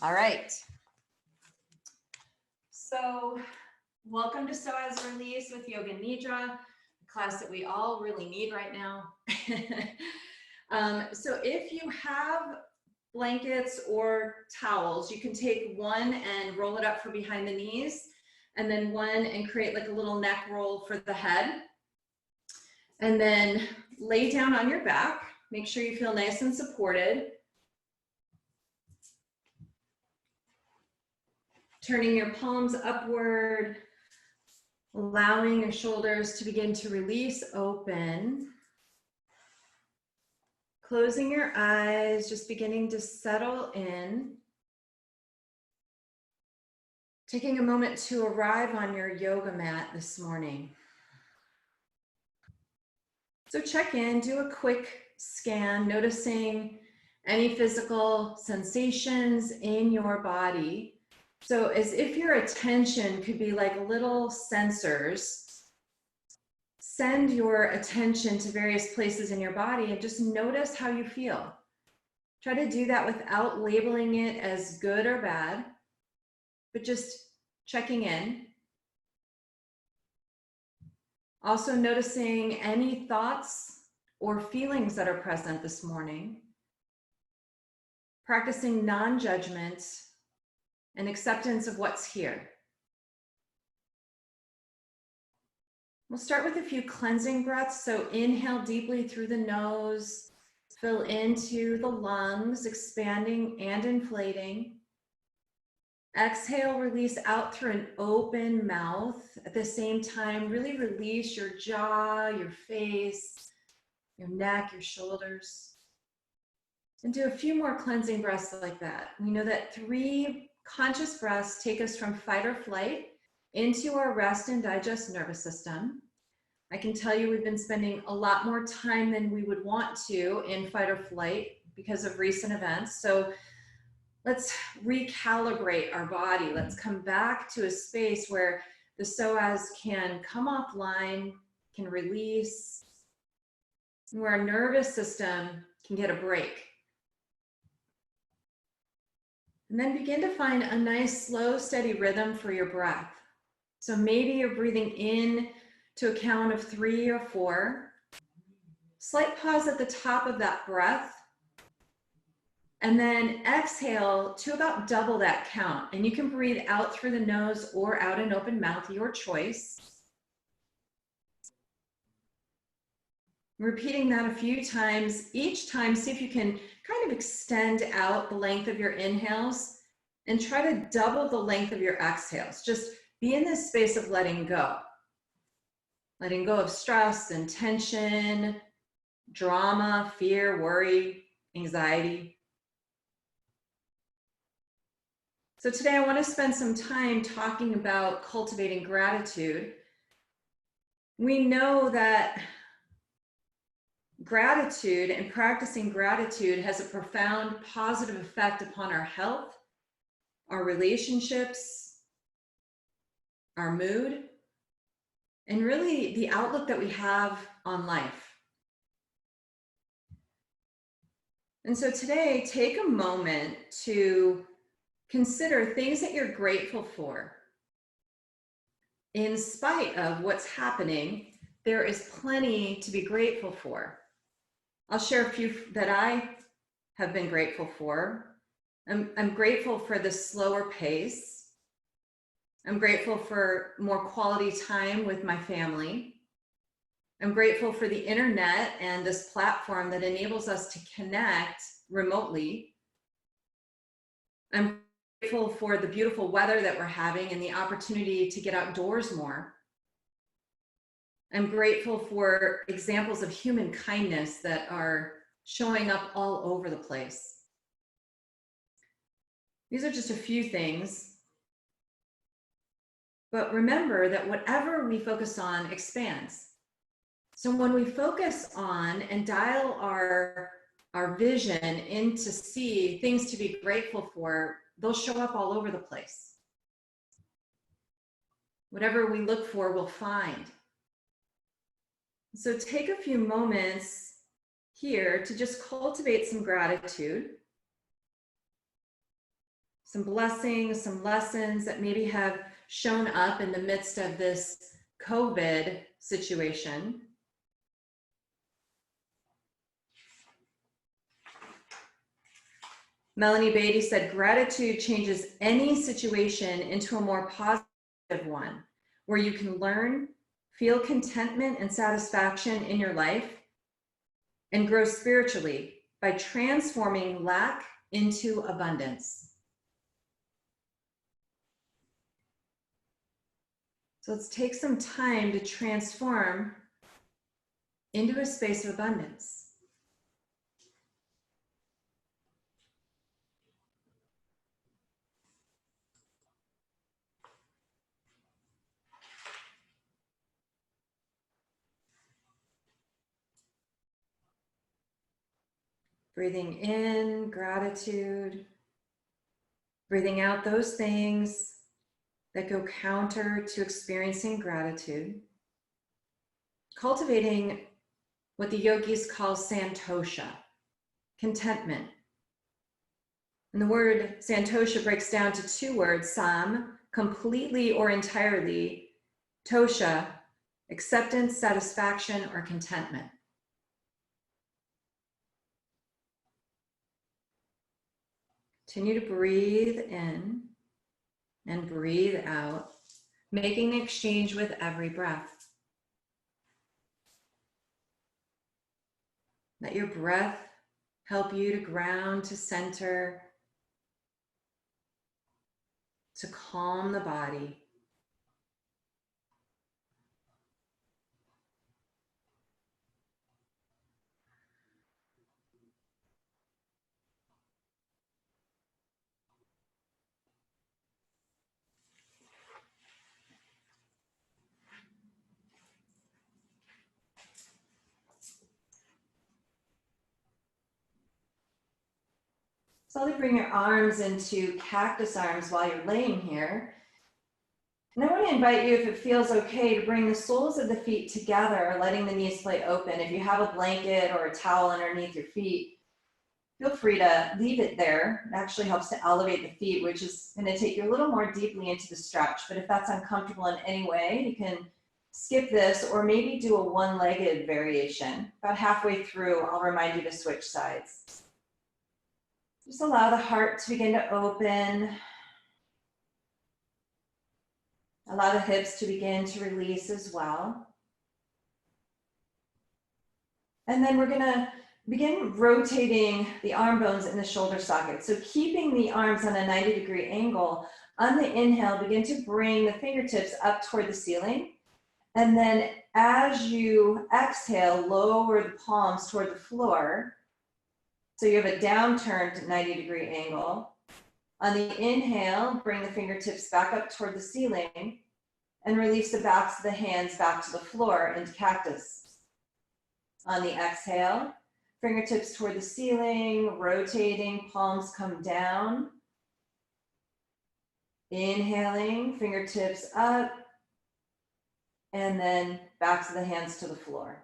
All right. So welcome to Psoas Release with Yoga Nidra, a class that we all really need right now. So if you have blankets or towels, you can take one and roll it up for behind the knees, and then one and create like a little neck roll for the head. And then lay down on your back. Make sure you feel nice and supported. Turning your palms upward, allowing your shoulders to begin to release open. Closing your eyes, just beginning to settle in. Taking a moment to arrive on your yoga mat this morning. So check in, do a quick scan, noticing any physical sensations in your body. So as if your attention could be like little sensors, send your attention to various places in your body and just notice how you feel. Try to do that without labeling it as good or bad, but just checking in. Also noticing any thoughts or feelings that are present this morning. Practicing non-judgment and acceptance of what's here. We'll start with a few cleansing breaths. So inhale deeply through the nose, fill into the lungs, expanding and inflating. Exhale, release out through an open mouth. At the same time, really release your jaw, your face, your neck, your shoulders. And do a few more cleansing breaths like that. We know that 3 conscious breaths take us from fight or flight into our rest and digest nervous system. I can tell you we've been spending a lot more time than we would want to in fight or flight because of recent events. So let's recalibrate our body. Let's come back to a space where the psoas can come offline, can release, where our nervous system can get a break. And then begin to find a nice, slow, steady rhythm for your breath. So maybe you're breathing in to a count of 3 or 4. Slight pause at the top of that breath. And then exhale to about double that count. And you can breathe out through the nose or out an open mouth, your choice. Repeating that a few times. Each time, see if you can kind of extend out the length of your inhales and try to double the length of your exhales. Just be in this space of letting go. Letting go of stress and tension, drama, fear, worry, anxiety. So today I want to spend some time talking about cultivating gratitude. We know that gratitude and practicing gratitude has a profound positive effect upon our health, our relationships, our mood, and really the outlook that we have on life. And so today, take a moment to consider things that you're grateful for. In spite of what's happening, there is plenty to be grateful for. I'll share a few that I have been grateful for. I'm grateful for the slower pace. I'm grateful for more quality time with my family. I'm grateful for the internet and this platform that enables us to connect remotely. I'm grateful for the beautiful weather that we're having and the opportunity to get outdoors more. I'm grateful for examples of human kindness that are showing up all over the place. These are just a few things. But remember that whatever we focus on expands. So when we focus on and dial our vision in to see things to be grateful for, they'll show up all over the place. Whatever we look for, we'll find. So take a few moments here to just cultivate some gratitude. some blessings, some lessons that maybe have shown up in the midst of this COVID situation. Melanie Beatty said, gratitude changes any situation into a more positive one, where you can learn, feel contentment and satisfaction in your life, and grow spiritually by transforming lack into abundance. So let's take some time to transform into a space of abundance. Breathing in gratitude, breathing out those things that go counter to experiencing gratitude, cultivating what the yogis call santosha, contentment. And the word santosha breaks down to two words: sam, completely or entirely; tosha, acceptance, satisfaction, or contentment. Continue to breathe in and breathe out, making an exchange with every breath. Let your breath help you to ground, to center, to calm the body. Slowly bring your arms into cactus arms while you're laying here. And I want to invite you, if it feels okay, to bring the soles of the feet together, letting the knees play open. If you have a blanket or a towel underneath your feet, feel free to leave it there. It actually helps to elevate the feet, which is going to take you a little more deeply into the stretch. But if that's uncomfortable in any way, you can skip this or maybe do a one-legged variation. About halfway through, I'll remind you to switch sides. Just allow the heart to begin to open. Allow the hips to begin to release as well. And then we're gonna begin rotating the arm bones in the shoulder socket. So keeping the arms on a 90-degree angle, on the inhale, begin to bring the fingertips up toward the ceiling. And then as you exhale, lower the palms toward the floor. So you have a downturned 90-degree angle. On the inhale, bring the fingertips back up toward the ceiling and release the backs of the hands back to the floor into cactus. On the exhale, fingertips toward the ceiling, rotating, palms come down. Inhaling, fingertips up, and then backs of the hands to the floor.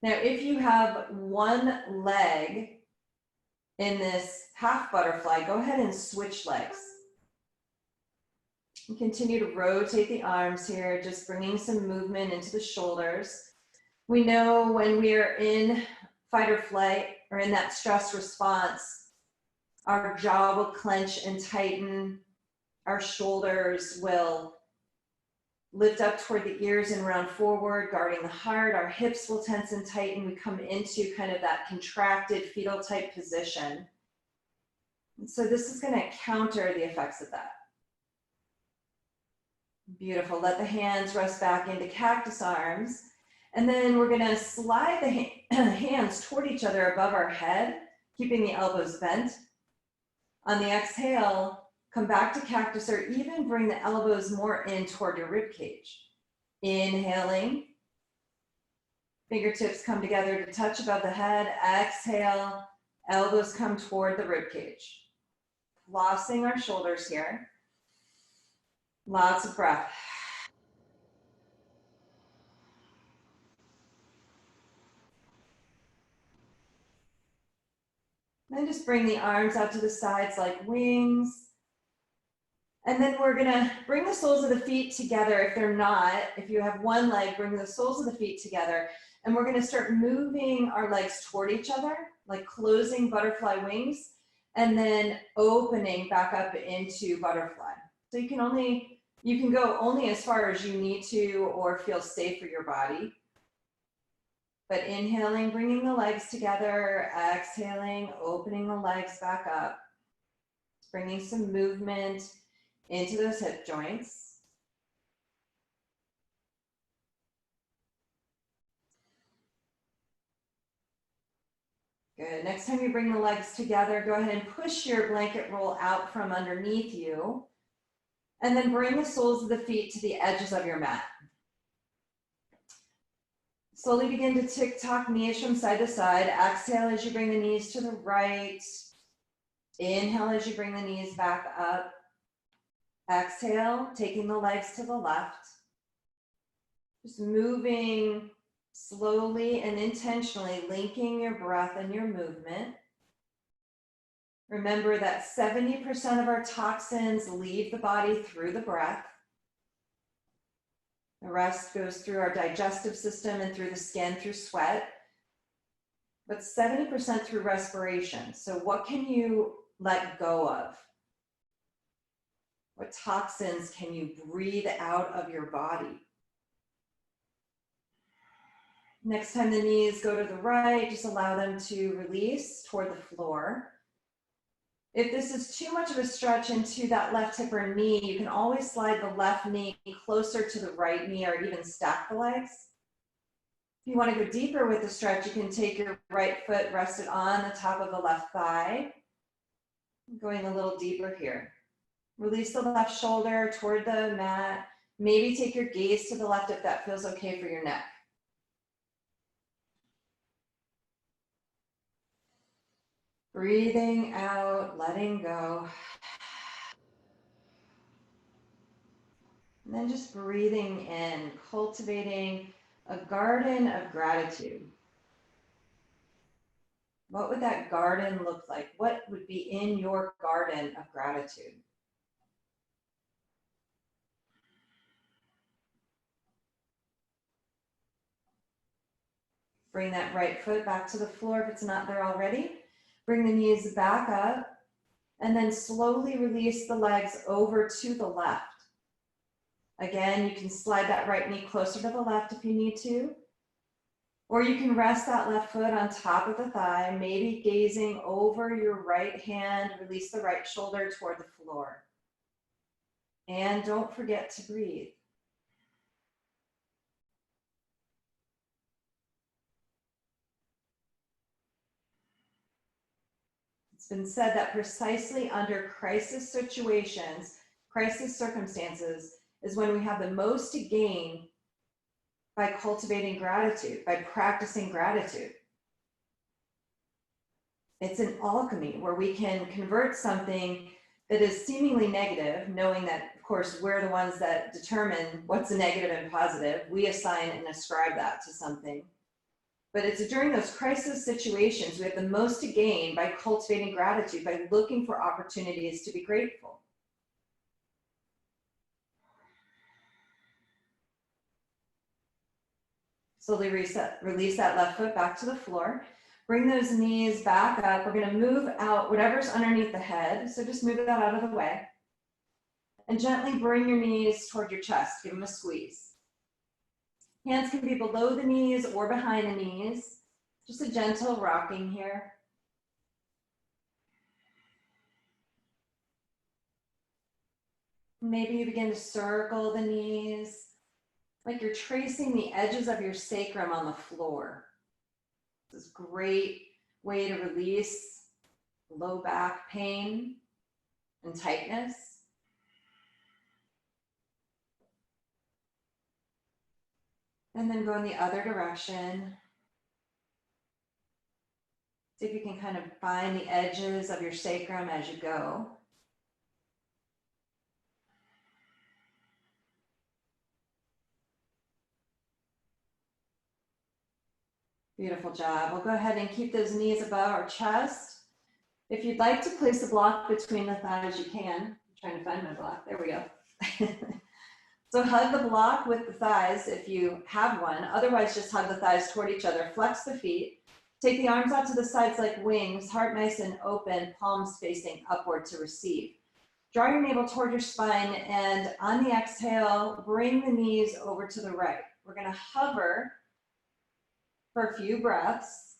Now, if you have one leg in this half butterfly, go ahead and switch legs. And continue to rotate the arms here, just bringing some movement into the shoulders. We know when we are in fight or flight or in that stress response, our jaw will clench and tighten, our shoulders will lift up toward the ears and round forward, guarding the heart. Our hips will tense and tighten. We come into kind of that contracted fetal type position. And so this is going to counter the effects of that. Beautiful. Let the hands rest back into cactus arms. And then we're going to slide the hands toward each other above our head, keeping the elbows bent. On the exhale, come back to cactus, or even bring the elbows more in toward your rib cage. Inhaling, fingertips come together to touch above the head. Exhale, elbows come toward the rib cage. Flossing our shoulders here. Lots of breath. Then just bring the arms out to the sides like wings. And then we're gonna bring the soles of the feet together. If they're not, if you have one leg, bring the soles of the feet together. And we're gonna start moving our legs toward each other, like closing butterfly wings, and then opening back up into butterfly. So you can go only as far as you need to or feel safe for your body. But inhaling, bringing the legs together, exhaling, opening the legs back up, bringing some movement into those hip joints. Good. Next time you bring the legs together, go ahead and push your blanket roll out from underneath you. And then bring the soles of the feet to the edges of your mat. Slowly begin to tick-tock knees from side to side. Exhale as you bring the knees to the right. Inhale as you bring the knees back up. Exhale, taking the legs to the left. Just moving slowly and intentionally, linking your breath and your movement. Remember that 70% of our toxins leave the body through the breath. The rest goes through our digestive system and through the skin, through sweat. But 70% through respiration. So what can you let go of? What toxins can you breathe out of your body? Next time the knees go to the right, just allow them to release toward the floor. If this is too much of a stretch into that left hip or knee, you can always slide the left knee closer to the right knee or even stack the legs. If you want to go deeper with the stretch, you can take your right foot rested on the top of the left thigh. Going a little deeper here. Release the left shoulder toward the mat. Maybe take your gaze to the left if that feels okay for your neck. Breathing out, letting go. And then just breathing in, cultivating a garden of gratitude. What would that garden look like? What would be in your garden of gratitude? Bring that right foot back to the floor if it's not there already. Bring the knees back up and then slowly release the legs over to the left. Again, you can slide that right knee closer to the left if you need to, or you can rest that left foot on top of the thigh, maybe gazing over your right hand, release the right shoulder toward the floor. And don't forget to breathe. It's been said that precisely under crisis situations, crisis circumstances, is when we have the most to gain by cultivating gratitude, by practicing gratitude. It's an alchemy where we can convert something that is seemingly negative, knowing that, of course, we're the ones that determine what's a negative and positive. We assign and ascribe that to something. But it's during those crisis situations we have the most to gain by cultivating gratitude, by looking for opportunities to be grateful. Slowly release that left foot back to the floor. Bring those knees back up. We're going to move out whatever's underneath the head. So just move that out of the way. And gently bring your knees toward your chest. Give them a squeeze. Hands can be below the knees or behind the knees. Just a gentle rocking here. Maybe you begin to circle the knees, like you're tracing the edges of your sacrum on the floor. This is a great way to release low back pain and tightness. And then go in the other direction. See if you can kind of find the edges of your sacrum as you go. Beautiful job. We'll go ahead and keep those knees above our chest. If you'd like to place a block between the thighs, you can. trying to find my block. There we go. So hug the block with the thighs if you have one. Otherwise, just hug the thighs toward each other. Flex the feet. Take the arms out to the sides like wings, heart nice and open, palms facing upward to receive. Draw your navel toward your spine, and on the exhale, bring the knees over to the right. We're going to hover for a few breaths,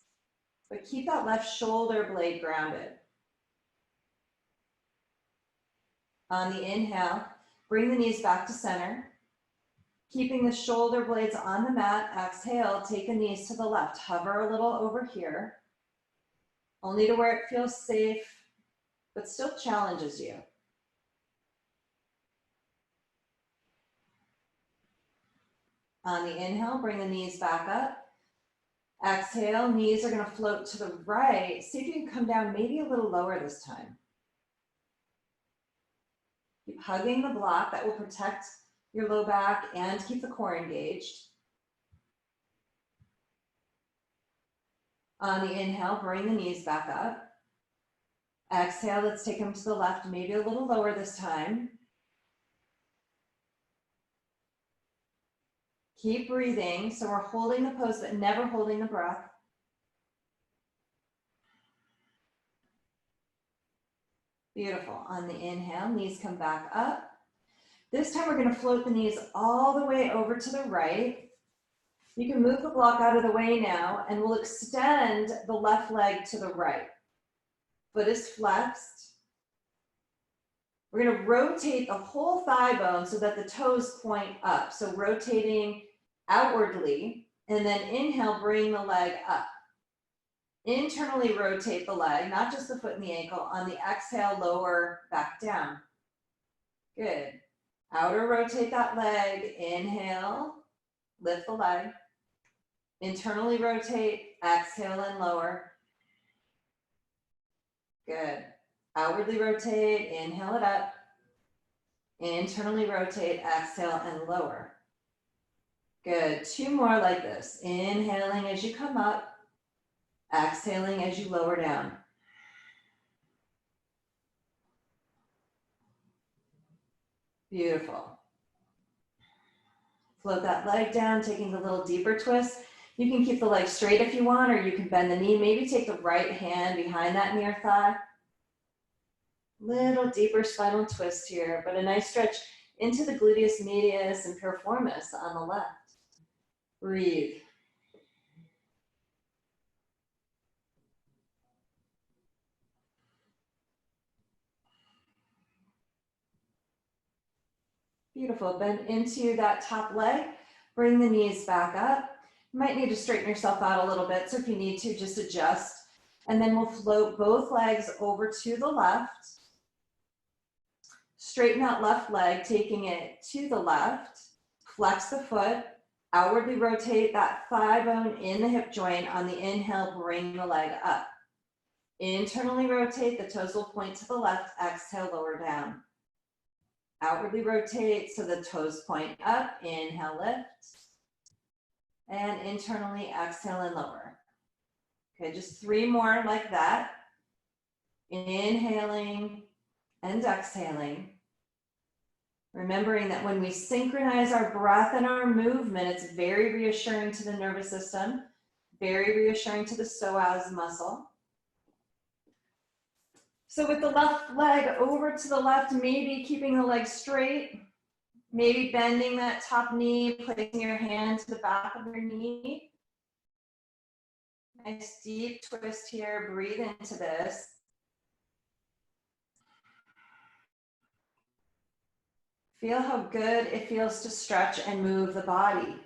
but keep that left shoulder blade grounded. On the inhale, bring the knees back to center. Keeping the shoulder blades on the mat, exhale, take the knees to the left. Hover a little over here, only to where it feels safe, but still challenges you. On the inhale, bring the knees back up. Exhale, knees are going to float to the right. See if you can come down maybe a little lower this time. Keep hugging the block. That will protect your low back and keep the core engaged. On the inhale, bring the knees back up. Exhale, let's take them to the left, maybe a little lower this time. Keep breathing. So we're holding the pose, but never holding the breath. Beautiful. On the inhale, knees come back up. This time we're going to float the knees all the way over to the right. You can move the block out of the way now, and we'll extend the left leg to the right. Foot is flexed. We're going to rotate the whole thigh bone so that the toes point up. So rotating outwardly, and then inhale, bring the leg up. Internally rotate the leg, not just the foot and the ankle. On the exhale, lower back down. Good. Outer rotate that leg. Inhale, lift the leg. Internally rotate, exhale and lower. Good. Outwardly rotate, inhale it up. Internally rotate, exhale and lower. Good. Two more like this. Inhaling as you come up. Exhaling as you lower down. Beautiful. Float that leg down, taking a little deeper twist. You can keep the leg straight if you want, or you can bend the knee. Maybe take the right hand behind that near thigh. Little deeper spinal twist here, but a nice stretch into the gluteus medius and piriformis on the left. Breathe. Beautiful. Bend into that top leg. Bring the knees back up. You might need to straighten yourself out a little bit, so if you need to, just adjust. And then we'll float both legs over to the left. Straighten that left leg, taking it to the left. Flex the foot. Outwardly rotate that thigh bone in the hip joint. On the inhale, bring the leg up. Internally rotate, the toes will point to the left. Exhale, lower down. Outwardly rotate so the toes point up. Inhale, lift. And internally exhale and lower. Okay, just three more like that. Inhaling and exhaling. Remembering that when we synchronize our breath and our movement, it's very reassuring to the nervous system, very reassuring to the psoas muscle. So with the left leg over to the left, maybe keeping the leg straight, maybe bending that top knee, placing your hand to the back of your knee. Nice deep twist here, breathe into this. Feel how good it feels to stretch and move the body.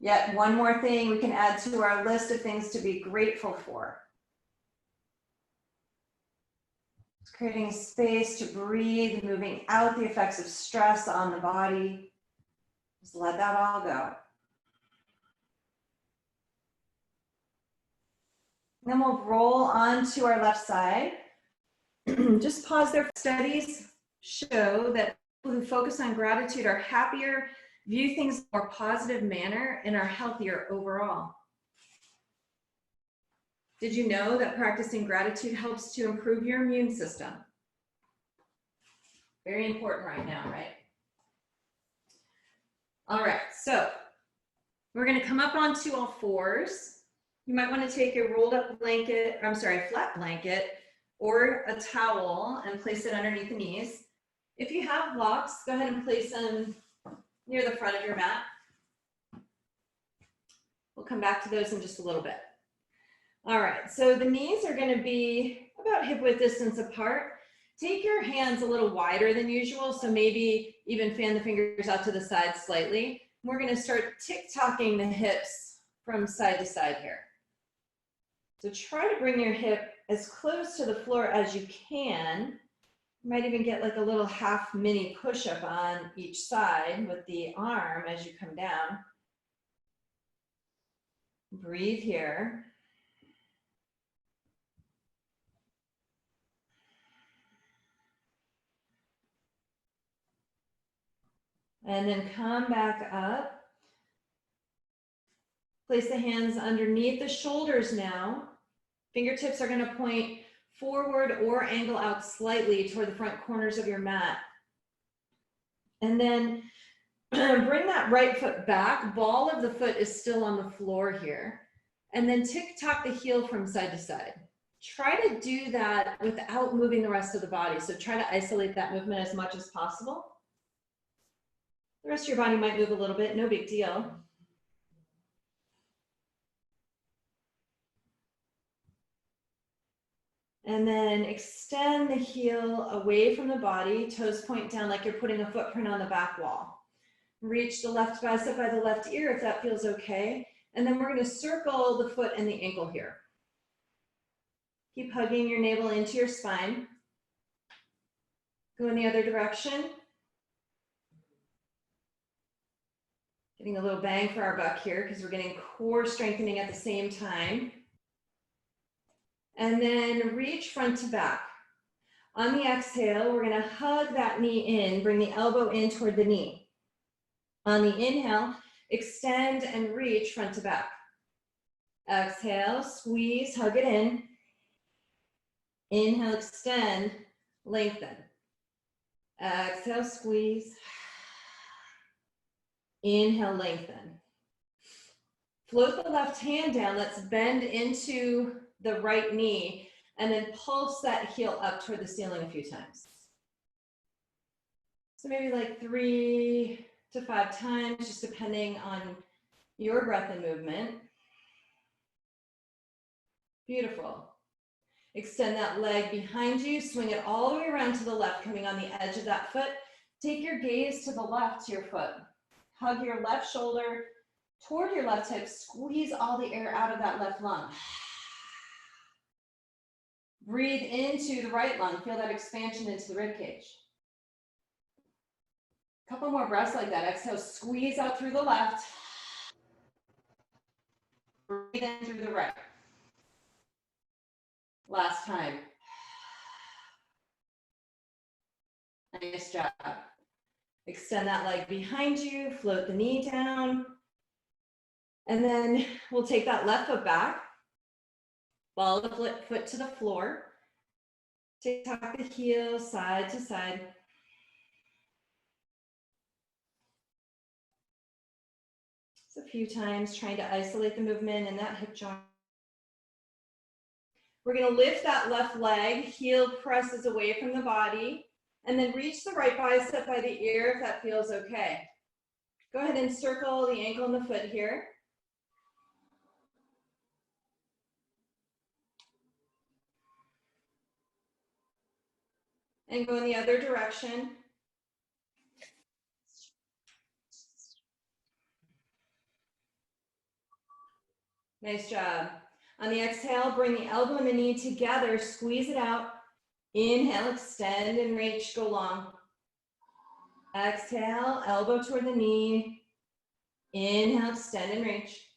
Yet one more thing we can add to our list of things to be grateful for. It's creating space to breathe, moving out the effects of stress on the body. Just let that all go. Then we'll roll onto our left side. Just pause there. Studies show that people who focus on gratitude are happier, view things in a more positive manner, and are healthier overall. Did you know that practicing gratitude helps to improve your immune system? Very important right now, right? All right, so we're gonna come up onto all fours. You might wanna take a rolled up blanket, I'm sorry, a flat blanket or a towel and place it underneath the knees. If you have blocks, go ahead and place them near the front of your mat. We'll come back to those in just a little bit. All right, so the knees are gonna be about hip width distance apart. Take your hands a little wider than usual, so maybe even fan the fingers out to the side slightly. We're gonna start tick-tocking the hips from side to side here. So try to bring your hip as close to the floor as you can. You might even get like a little half mini push-up on each side with the arm as you come down. Breathe here. And then come back up. Place the hands underneath the shoulders now. Fingertips are going to point forward or angle out slightly toward the front corners of your mat. And then bring that right foot back. Ball of the foot is still on the floor here. And then tick-tock the heel from side to side. Try to do that without moving the rest of the body. So try to isolate that movement as much as possible. The rest of your body might move a little bit, no big deal. And then extend the heel away from the body, toes point down like you're putting a footprint on the back wall. Reach the left bicep by the left ear if that feels okay. And then we're going to circle the foot and the ankle here. Keep hugging your navel into your spine. Go in the other direction. Getting a little bang for our buck here because we're getting core strengthening at the same time. And then reach front to back. On the exhale, we're going to hug that knee in, bring the elbow in toward the knee. On the inhale, extend and reach front to back. Exhale, squeeze, hug it in. Inhale, extend, lengthen. Exhale, squeeze. Inhale, lengthen. Float the left hand down. Let's bend into the right knee and then pulse that heel up toward the ceiling a few times. So maybe like 3 to 5 times, just depending on your breath and movement. Beautiful. Extend that leg behind you, swing it all the way around to the left, coming on the edge of that foot. Take your gaze to the left to your foot. Hug your left shoulder toward your left hip, squeeze all the air out of that left lung. Breathe into the right lung, feel that expansion into the rib cage. A couple more breaths like that. Exhale, squeeze out through the left. Breathe in through the right. Last time. Nice job. Extend that leg behind you, float the knee down. And then we'll take that left foot back. Follow the foot to the floor. Tick-tock the heel side to side. Just a few times, trying to isolate the movement in that hip joint. We're going to lift that left leg, heel presses away from the body, and then reach the right bicep by the ear if that feels okay. Go ahead and circle the ankle and the foot here. And go in the other direction. Nice job. On the exhale, bring the elbow and the knee together, squeeze it out. Inhale, extend and reach, go long. Exhale, elbow toward the knee. Inhale, extend and reach.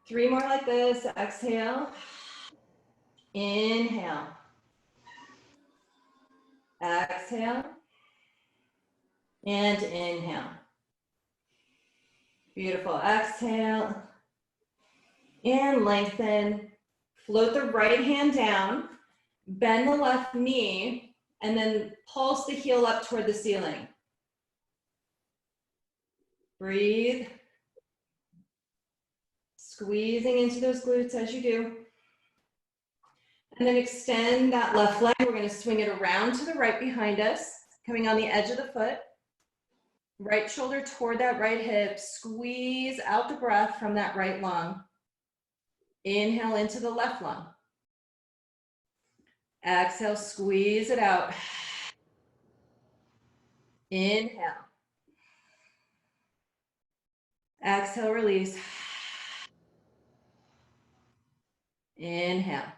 3 more like this. Exhale. Inhale. Exhale. And inhale. Beautiful. Exhale. And lengthen. Float the right hand down. Bend the left knee and then pulse the heel up toward the ceiling. Breathe. Squeezing into those glutes as you do. And then extend that left leg. We're going to swing it around to the right behind us, coming on the edge of the foot. Right shoulder toward that right hip. Squeeze out the breath from that right lung. Inhale into the left lung. Exhale, squeeze it out. Inhale. Exhale, release. Inhale.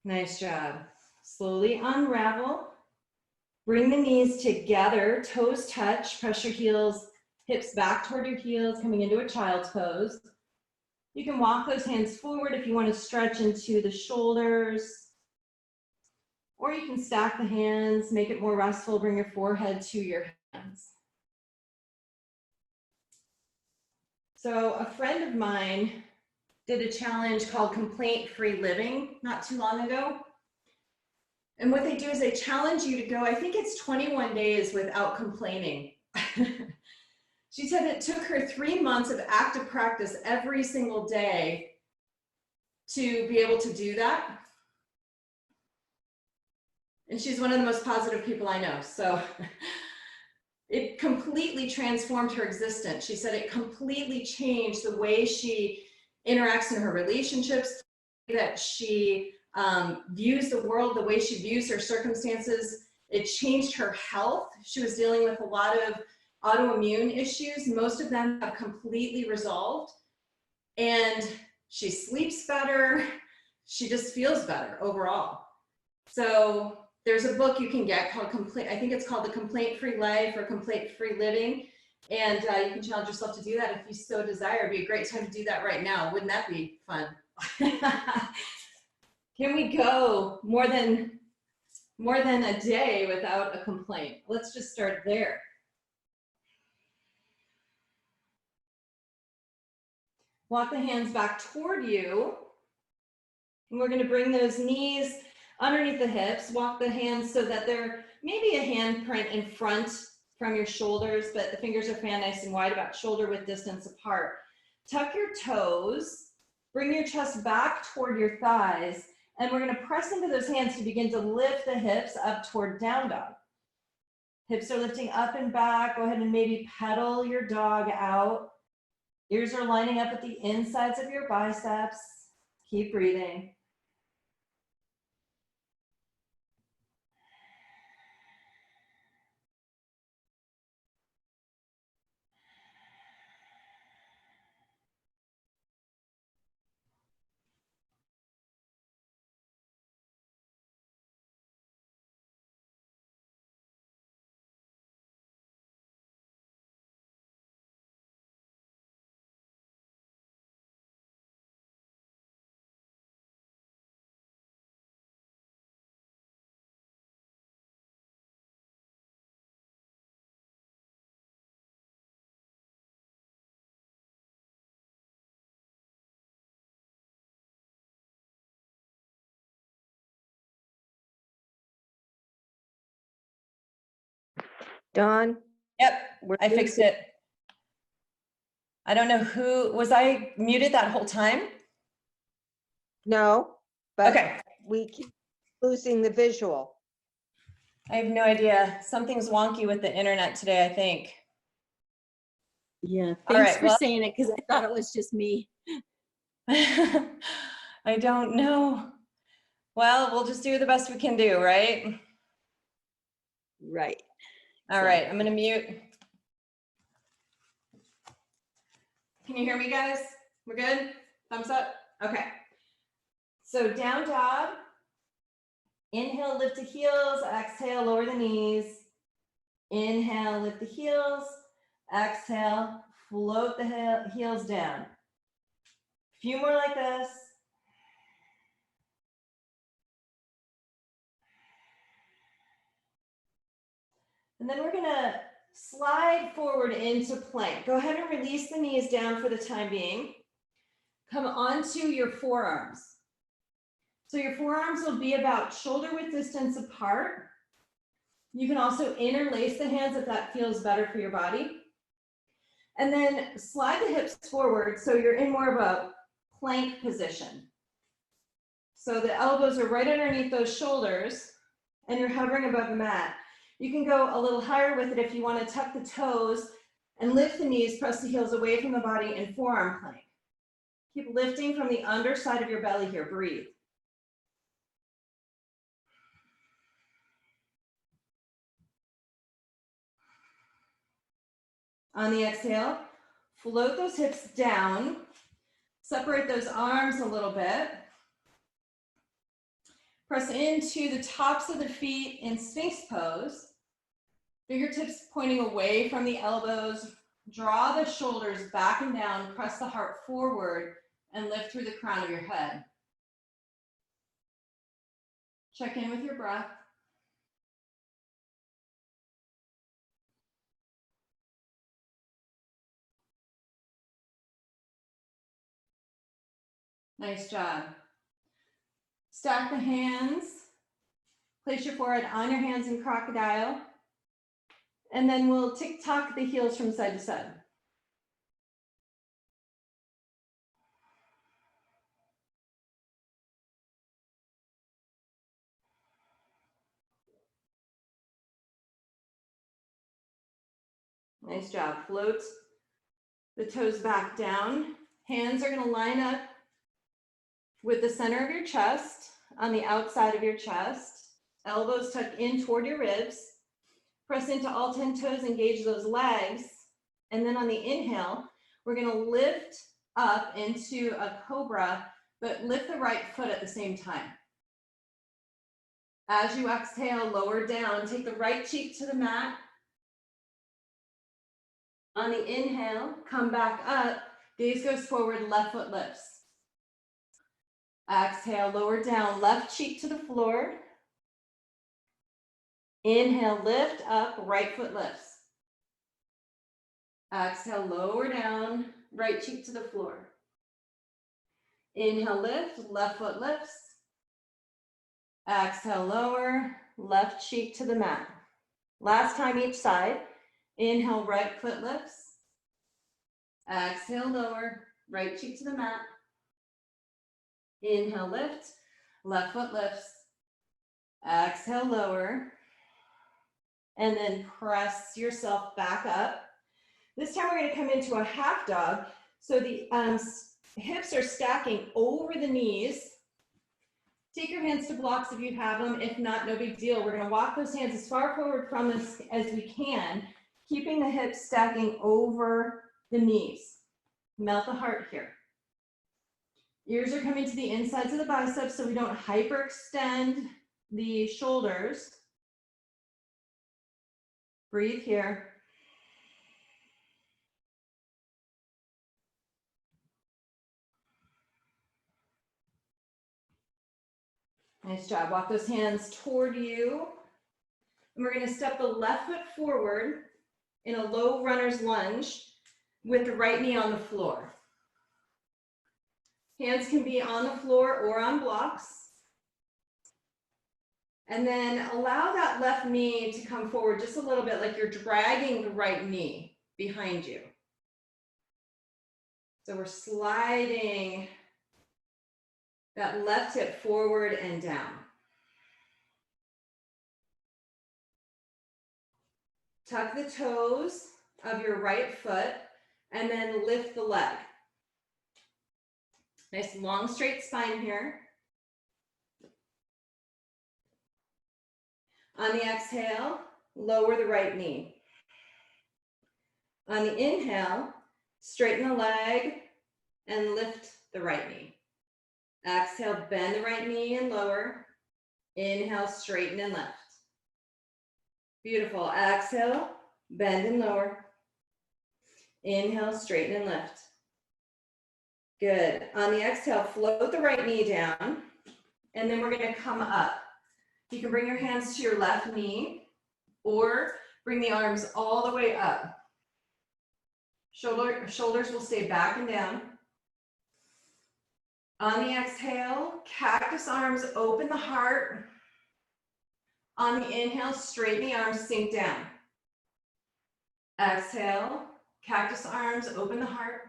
Nice job. Slowly unravel. Bring the knees together, toes touch, press your heels, hips back toward your heels, coming into a child's pose. You can walk those hands forward if you want to stretch into the shoulders, or you can stack the hands, make it more restful, bring your forehead to your hands. So a friend of mine did a challenge called Complaint-Free Living not too long ago. And what they do is they challenge you to go, I think it's 21 days without complaining. She said it took her 3 months of active practice every single day to be able to do that. And she's one of the most positive people I know. So it completely transformed her existence. She said it completely changed the way she interacts in her relationships, that she views the world, the way she views her circumstances. It changed her health. She was dealing with a lot of autoimmune issues. Most of them have completely resolved. And she sleeps better. She just feels better overall. So there's a book you can get called I think it's called The Complaint-Free Life or Complaint-Free Living. And you can challenge yourself to do that if you so desire. It'd be a great time to do that right now. Wouldn't that be fun? Can we go more than a day without a complaint? Let's just start there. Walk the hands back toward you. And we're going to bring those knees underneath the hips. Walk the hands so that they're maybe a handprint in front from your shoulders, but the fingers are fanned nice and wide, about shoulder width distance apart. Tuck your toes. Bring your chest back toward your thighs. And we're going to press into those hands to begin to lift the hips up toward down dog. Hips are lifting up and back. Go ahead and maybe pedal your dog out. Ears are lining up at the insides of your biceps. Keep breathing. Dawn? Yep, I fixed it. I don't know who, was I muted that whole time? No, but Okay. we keep losing the visual. I have no idea. Something's wonky with the internet today, I think. Yeah, All thanks right, for well- saying it, because I thought it was just me. I don't know. Well, we'll just do the best we can do, right? Right. All right, I'm going to mute. Can you hear me, guys? We're good? Thumbs up? Okay. So down dog. Inhale, lift the heels. Exhale, lower the knees. Inhale, lift the heels. Exhale, float the heels down. A few more like this. And then we're gonna slide forward into plank. Go ahead and release the knees down for the time being. Come onto your forearms. So your forearms will be about shoulder width distance apart. You can also interlace the hands if that feels better for your body. And then slide the hips forward so you're in more of a plank position. So the elbows are right underneath those shoulders and you're hovering above the mat. You can go a little higher with it if you want to tuck the toes and lift the knees, press the heels away from the body in forearm plank. Keep lifting from the underside of your belly here, breathe. On the exhale, float those hips down, separate those arms a little bit. Press into the tops of the feet in Sphinx pose. Fingertips pointing away from the elbows. Draw the shoulders back and down, press the heart forward, and lift through the crown of your head. Check in with your breath. Nice job. Stack the hands. Place your forehead on your hands in crocodile. And then we'll tick-tock the heels from side to side. Nice job. Float the toes back down. Hands are going to line up with the center of your chest, on the outside of your chest. Elbows tuck in toward your ribs. Press into all 10 toes, engage those legs. And then on the inhale, we're going to lift up into a cobra, but lift the right foot at the same time. As you exhale, lower down, take the right cheek to the mat. On the inhale, come back up, gaze goes forward, left foot lifts. Exhale, lower down, left cheek to the floor. Inhale, lift up, right foot lifts. Exhale, lower down, right cheek to the floor. Inhale, lift, left foot lifts. Exhale, lower, left cheek to the mat. Last time each side. Inhale, right foot lifts. Exhale, lower, right cheek to the mat. Inhale, lift, left foot lifts. Exhale, lower. And then press yourself back up. This time we're going to come into a half dog. So the hips are stacking over the knees. Take your hands to blocks if you have them. If not, no big deal. We're going to walk those hands as far forward from us as we can, keeping the hips stacking over the knees. Melt the heart here. Ears are coming to the insides of the biceps so we don't hyperextend the shoulders. Breathe here. Nice job. Walk those hands toward you. And we're going to step the left foot forward in a low runner's lunge with the right knee on the floor. Hands can be on the floor or on blocks. And then allow that left knee to come forward just a little bit, like you're dragging the right knee behind you. So we're sliding that left hip forward and down. Tuck the toes of your right foot and then lift the leg. Nice long straight spine here. On the exhale, lower the right knee. On the inhale, straighten the leg and lift the right knee. Exhale, bend the right knee and lower. Inhale, straighten and lift. Beautiful. Exhale, bend and lower. Inhale, straighten and lift. Good. On the exhale, float the right knee down, and then we're going to come up. You can bring your hands to your left knee or bring the arms all the way up. Shoulders will stay back and down. On the exhale, cactus arms, open the heart. On the inhale, straighten the arms, sink down. Exhale, cactus arms, open the heart.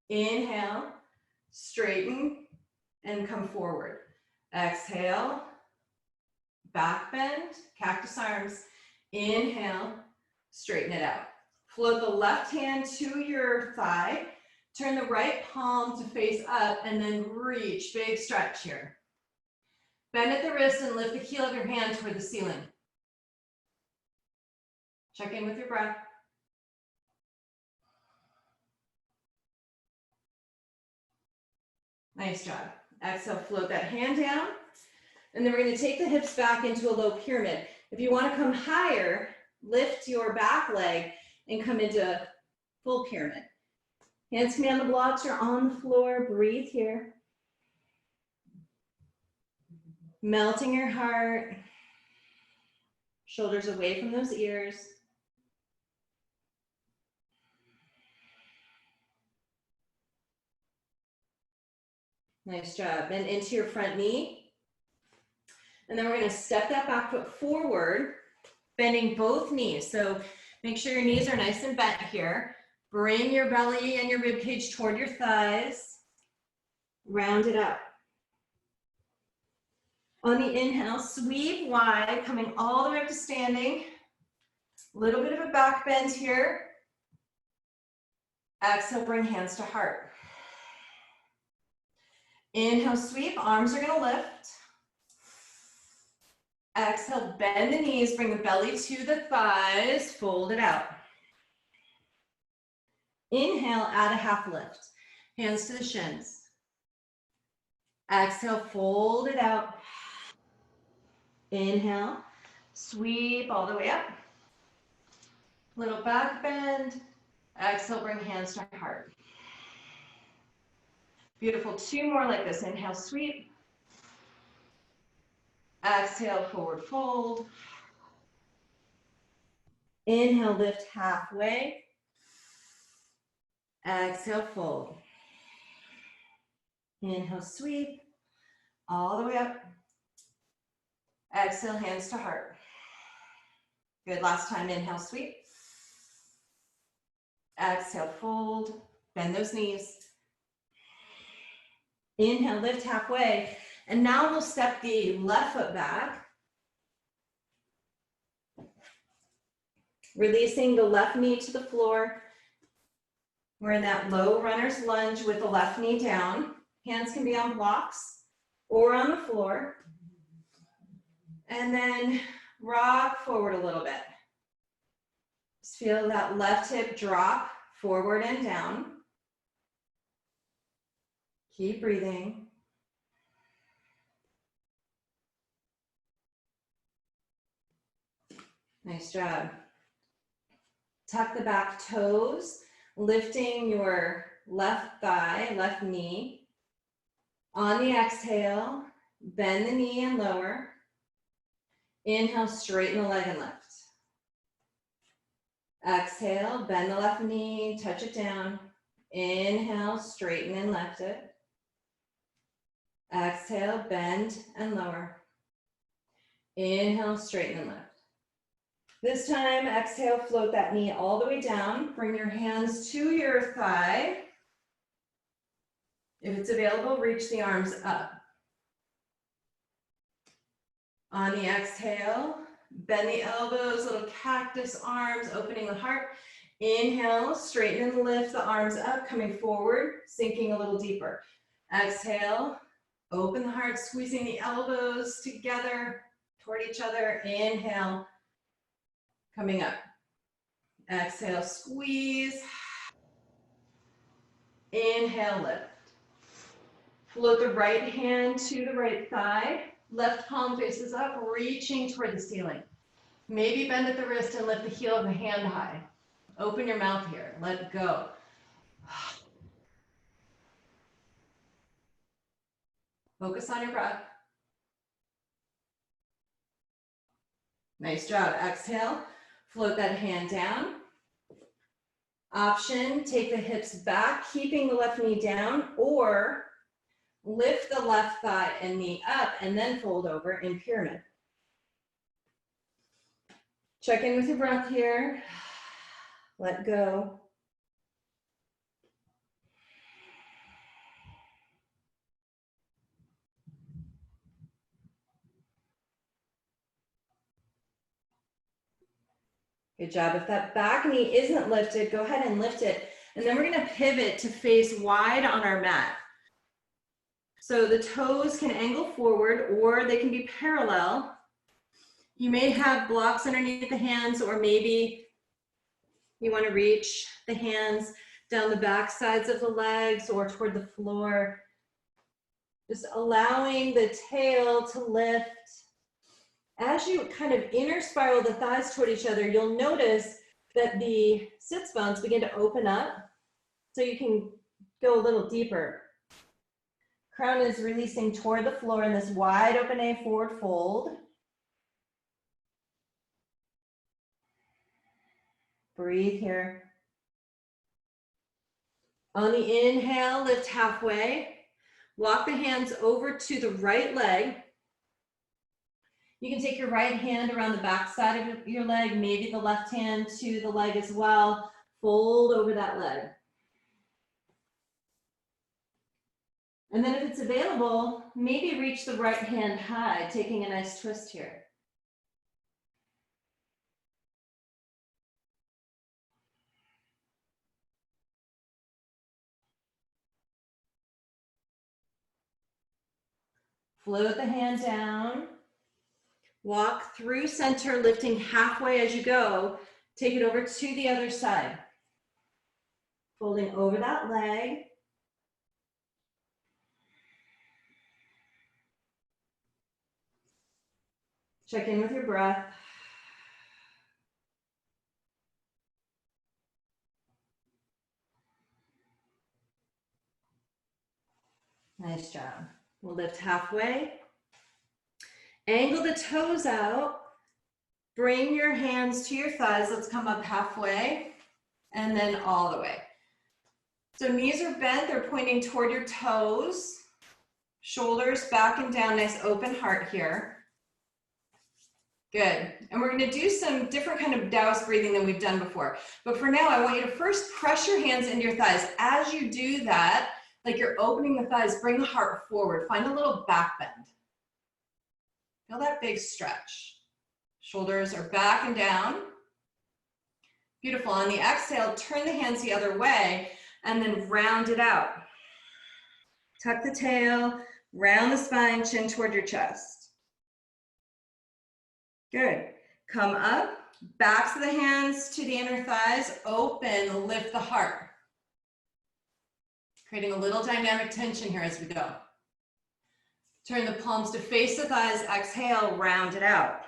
Inhale, straighten and come forward. Exhale, back bend, cactus arms. Inhale, straighten it out. Float the left hand to your thigh. Turn the right palm to face up and then reach, big stretch here. Bend at the wrist and lift the heel of your hand toward the ceiling. Check in with your breath. Nice job. Exhale, float that hand down. And then we're going to take the hips back into a low pyramid. If you want to come higher, lift your back leg and come into full pyramid. Hands can be on the blocks or on the floor. Breathe here. Melting your heart. Shoulders away from those ears. Nice job. Bend into your front knee. And then we're going to step that back foot forward, bending both knees. So make sure your knees are nice and bent here. Bring your belly and your rib cage toward your thighs. Round it out. On the inhale, sweep wide, coming all the way up to standing. A little bit of a back bend here. Exhale, bring hands to heart. Inhale, sweep, arms are going to lift. Exhale, bend the knees, bring the belly to the thighs, fold it out. Inhale, add a half lift. Hands to the shins. Exhale, fold it out. Inhale, sweep all the way up. Little back bend. Exhale, bring hands to heart. Beautiful. 2 more like this. Inhale, sweep. Exhale, forward fold. Inhale, lift halfway. Exhale, fold. Inhale, sweep. All the way up. Exhale, hands to heart. Good. Last time. Inhale, sweep. Exhale, fold. Bend those knees. Inhale, lift halfway. And now we'll step the left foot back. Releasing the left knee to the floor. We're in that low runner's lunge with the left knee down. Hands can be on blocks or on the floor. And then rock forward a little bit. Just feel that left hip drop forward and down. Keep breathing. Nice job. Tuck the back toes, lifting your left thigh, left knee. On the exhale, bend the knee and lower. Inhale, straighten the leg and lift. Exhale, bend the left knee, touch it down. Inhale, straighten and lift it. Exhale, bend and lower. Inhale, straighten and lift. This time, exhale, float that knee all the way down. Bring your hands to your thigh. If it's available, reach the arms up. On the exhale, bend the elbows, little cactus arms, opening the heart. Inhale, straighten and lift the arms up, coming forward, sinking a little deeper. Exhale, open the heart, squeezing the elbows together toward each other. Inhale, coming up. Exhale, squeeze. Inhale, lift. Float the right hand to the right thigh. Left palm faces up, reaching toward the ceiling. Maybe bend at the wrist and lift the heel of the hand high. Open your mouth here. Let go. Focus on your breath. Nice job. Exhale. Float that hand down. Option, take the hips back, keeping the left knee down, or lift the left thigh and knee up, and then fold over in pyramid. Check in with your breath here. Let go. Good job. If that back knee isn't lifted, go ahead and lift it. And then we're going to pivot to face wide on our mat. So the toes can angle forward or they can be parallel. You may have blocks underneath the hands, or maybe you want to reach the hands down the back sides of the legs or toward the floor. Just allowing the tail to lift. As you kind of inner spiral the thighs toward each other, you'll notice that the sits bones begin to open up so you can go a little deeper. Crown is releasing toward the floor in this wide open A forward fold. Breathe here. On the inhale, lift halfway. Walk the hands over to the right leg. You can take your right hand around the back side of your leg, maybe the left hand to the leg as well. Fold over that leg. And then if it's available, maybe reach the right hand high, taking a nice twist here. Float the hand down. Walk through center, lifting halfway as you go. Take it over to the other side. Folding over that leg. Check in with your breath. Nice job. We'll lift halfway. Angle the toes out. Bring your hands to your thighs. Let's come up halfway and then all the way. So knees are bent, they're pointing toward your toes. Shoulders back and down, nice open heart here. Good. And we're going to do some different kind of Taoist breathing than we've done before. But for now, I want you to first press your hands into your thighs. As you do that, like you're opening the thighs, bring the heart forward. Find a little back bend. Feel that big stretch. Shoulders are back and down. Beautiful. On the exhale, turn the hands the other way and then round it out. Tuck the tail, round the spine, chin toward your chest. Good. Come up, backs of the hands to the inner thighs, open, lift the heart. Creating a little dynamic tension here as we go. Turn the palms to face the thighs, exhale, round it out.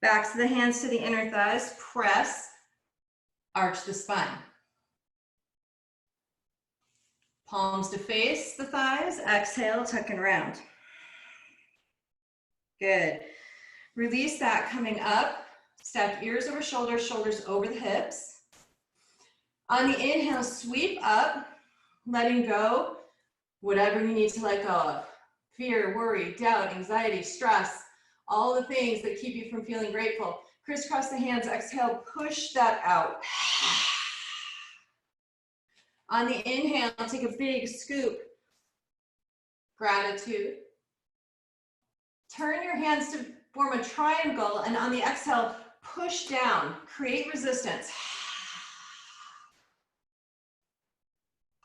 Backs of the hands to the inner thighs, press, arch the spine. Palms to face the thighs, exhale, tuck and round. Good. Release that coming up. Step ears over shoulders, shoulders over the hips. On the inhale, sweep up, letting go whatever you need to let go of. Fear, worry, doubt, anxiety, stress, all the things that keep you from feeling grateful. Crisscross the hands, exhale, push that out. On the inhale, take a big scoop. Gratitude. Turn your hands to form a triangle, and on the exhale, push down, create resistance.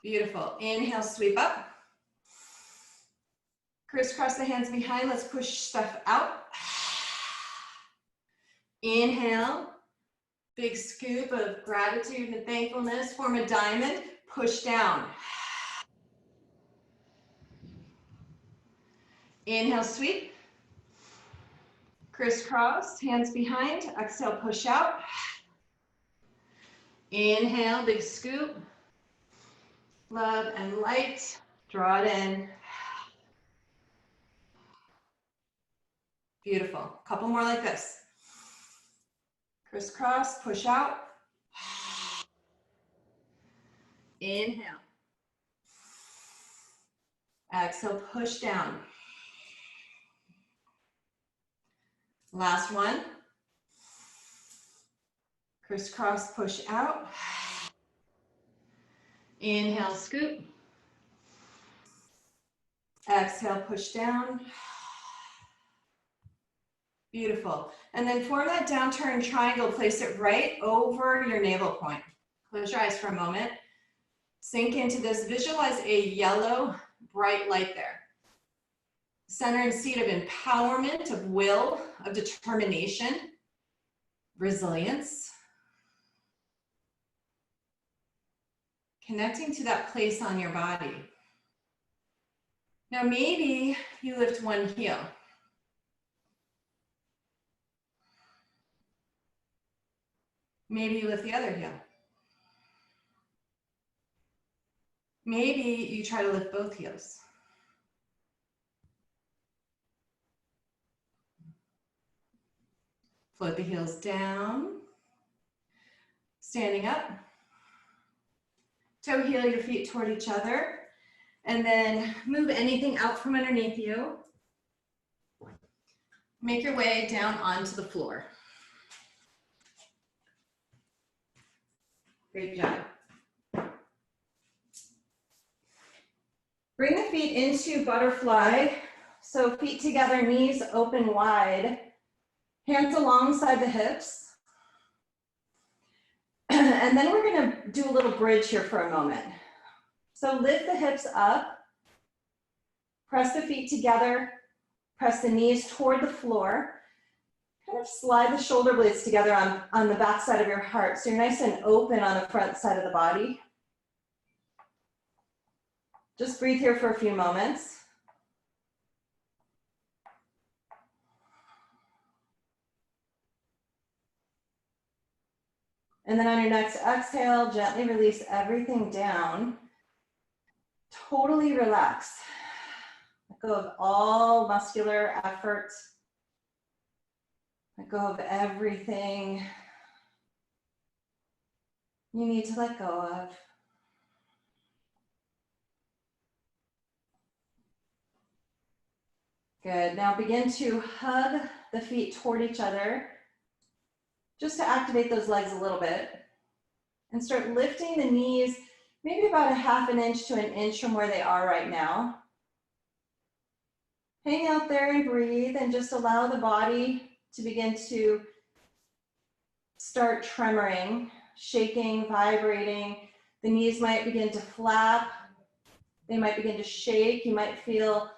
Beautiful. Inhale, sweep up. Crisscross the hands behind. Let's push stuff out. Inhale, big scoop of gratitude and thankfulness. Form a diamond, push down. Inhale, sweep. Crisscross, hands behind. Exhale, push out. Inhale, big scoop. Love and light. Draw it in. Beautiful. Couple more like this. Crisscross, push out. Inhale. Exhale, push down. Last one. Crisscross, push out. Inhale, scoop. Exhale, push down. Beautiful. And then form that downturn triangle, place it right over your navel point. Close your eyes for a moment. Sink into this. Visualize a yellow, bright light there. Center and seat of empowerment, of will, of determination, resilience. Connecting to that place on your body. Now maybe you lift one heel. Maybe you lift the other heel. Maybe you try to lift both heels. Float the heels down. Standing up. Toe heel your feet toward each other. And then move anything out from underneath you. Make your way down onto the floor. Great job. Bring the feet into butterfly. So feet together, knees open wide. Hands alongside the hips. And then we're going to do a little bridge here for a moment. So lift the hips up. Press the feet together. Press the knees toward the floor. Kind of slide the shoulder blades together on the back side of your heart. So you're nice and open on the front side of the body. Just breathe here for a few moments. And then on your next exhale, gently release everything down. Totally relax. Let go of all muscular effort. Let go of everything you need to let go of. Good. Now begin to hug the feet toward each other, just to activate those legs a little bit. And start lifting the knees, maybe about a ½ an inch to an inch from where they are right now. Hang out there and breathe, and just allow the body to begin to start tremoring, shaking, vibrating. The knees might begin to flap. They might begin to shake. You might feel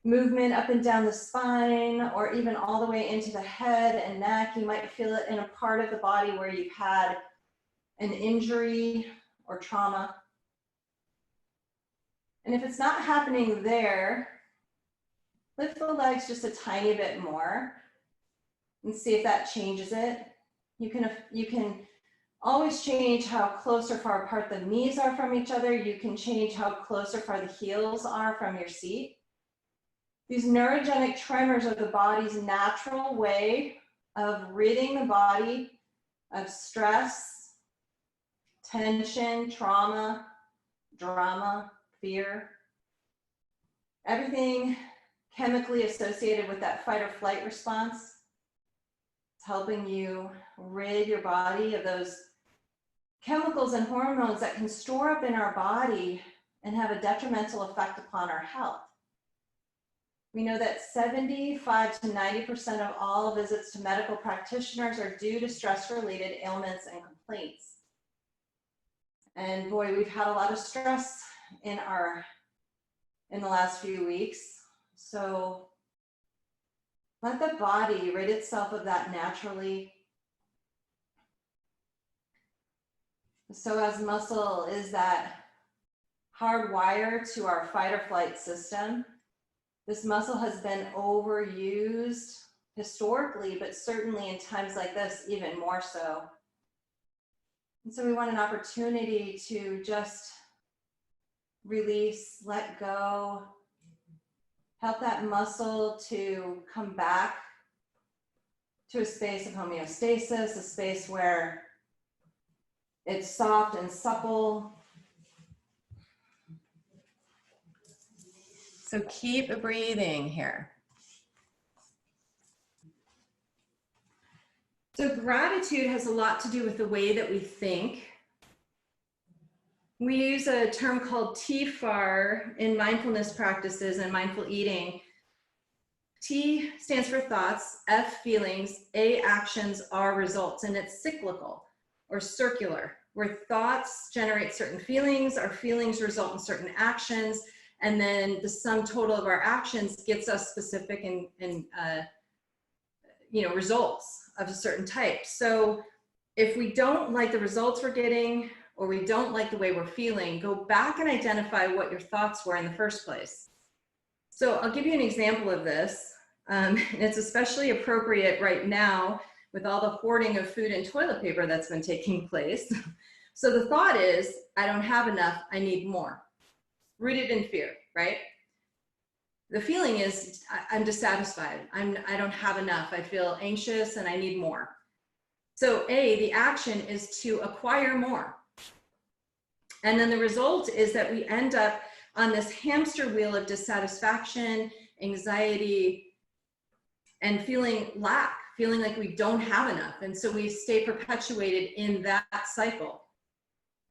movement up and down the spine, or even all the way into the head and neck. You might feel it in a part of the body where you've had an injury or trauma. And if it's not happening there, lift the legs just a tiny bit more and see if that changes it. You can always change how close or far apart the knees are from each other. You can change how close or far the heels are from your seat. These neurogenic tremors are the body's natural way of ridding the body of stress, tension, trauma, drama, fear. Everything chemically associated with that fight or flight response. It's helping you rid your body of those chemicals and hormones that can store up in our body and have a detrimental effect upon our health. We know that 75 to 90% of all visits to medical practitioners are due to stress-related ailments and complaints. And boy, we've had a lot of stress in the last few weeks. So let the body rid itself of that naturally. The psoas muscle is that hardwired to our fight or flight system. This muscle has been overused historically, but certainly in times like this, even more so. And so we want an opportunity to just release, let go, help that muscle to come back to a space of homeostasis, a space where it's soft and supple. So keep breathing here. So gratitude has a lot to do with the way that we think. We use a term called TFAR in mindfulness practices and mindful eating. T stands for thoughts, F feelings, A actions, R results, and it's cyclical or circular, where thoughts generate certain feelings, our feelings result in certain actions, and then the sum total of our actions gets us specific and results of a certain type. So if we don't like the results we're getting, or we don't like the way we're feeling, go back and identify what your thoughts were in the first place. So I'll give you an example of this. And it's especially appropriate right now with all the hoarding of food and toilet paper that's been taking place. So the thought is, I don't have enough, I need more. Rooted in fear, right? The feeling is, I'm dissatisfied, I don't have enough, I feel anxious and I need more. So A, the action is to acquire more. And then the result is that we end up on this hamster wheel of dissatisfaction, anxiety, and feeling lack, feeling like we don't have enough. And so we stay perpetuated in that cycle.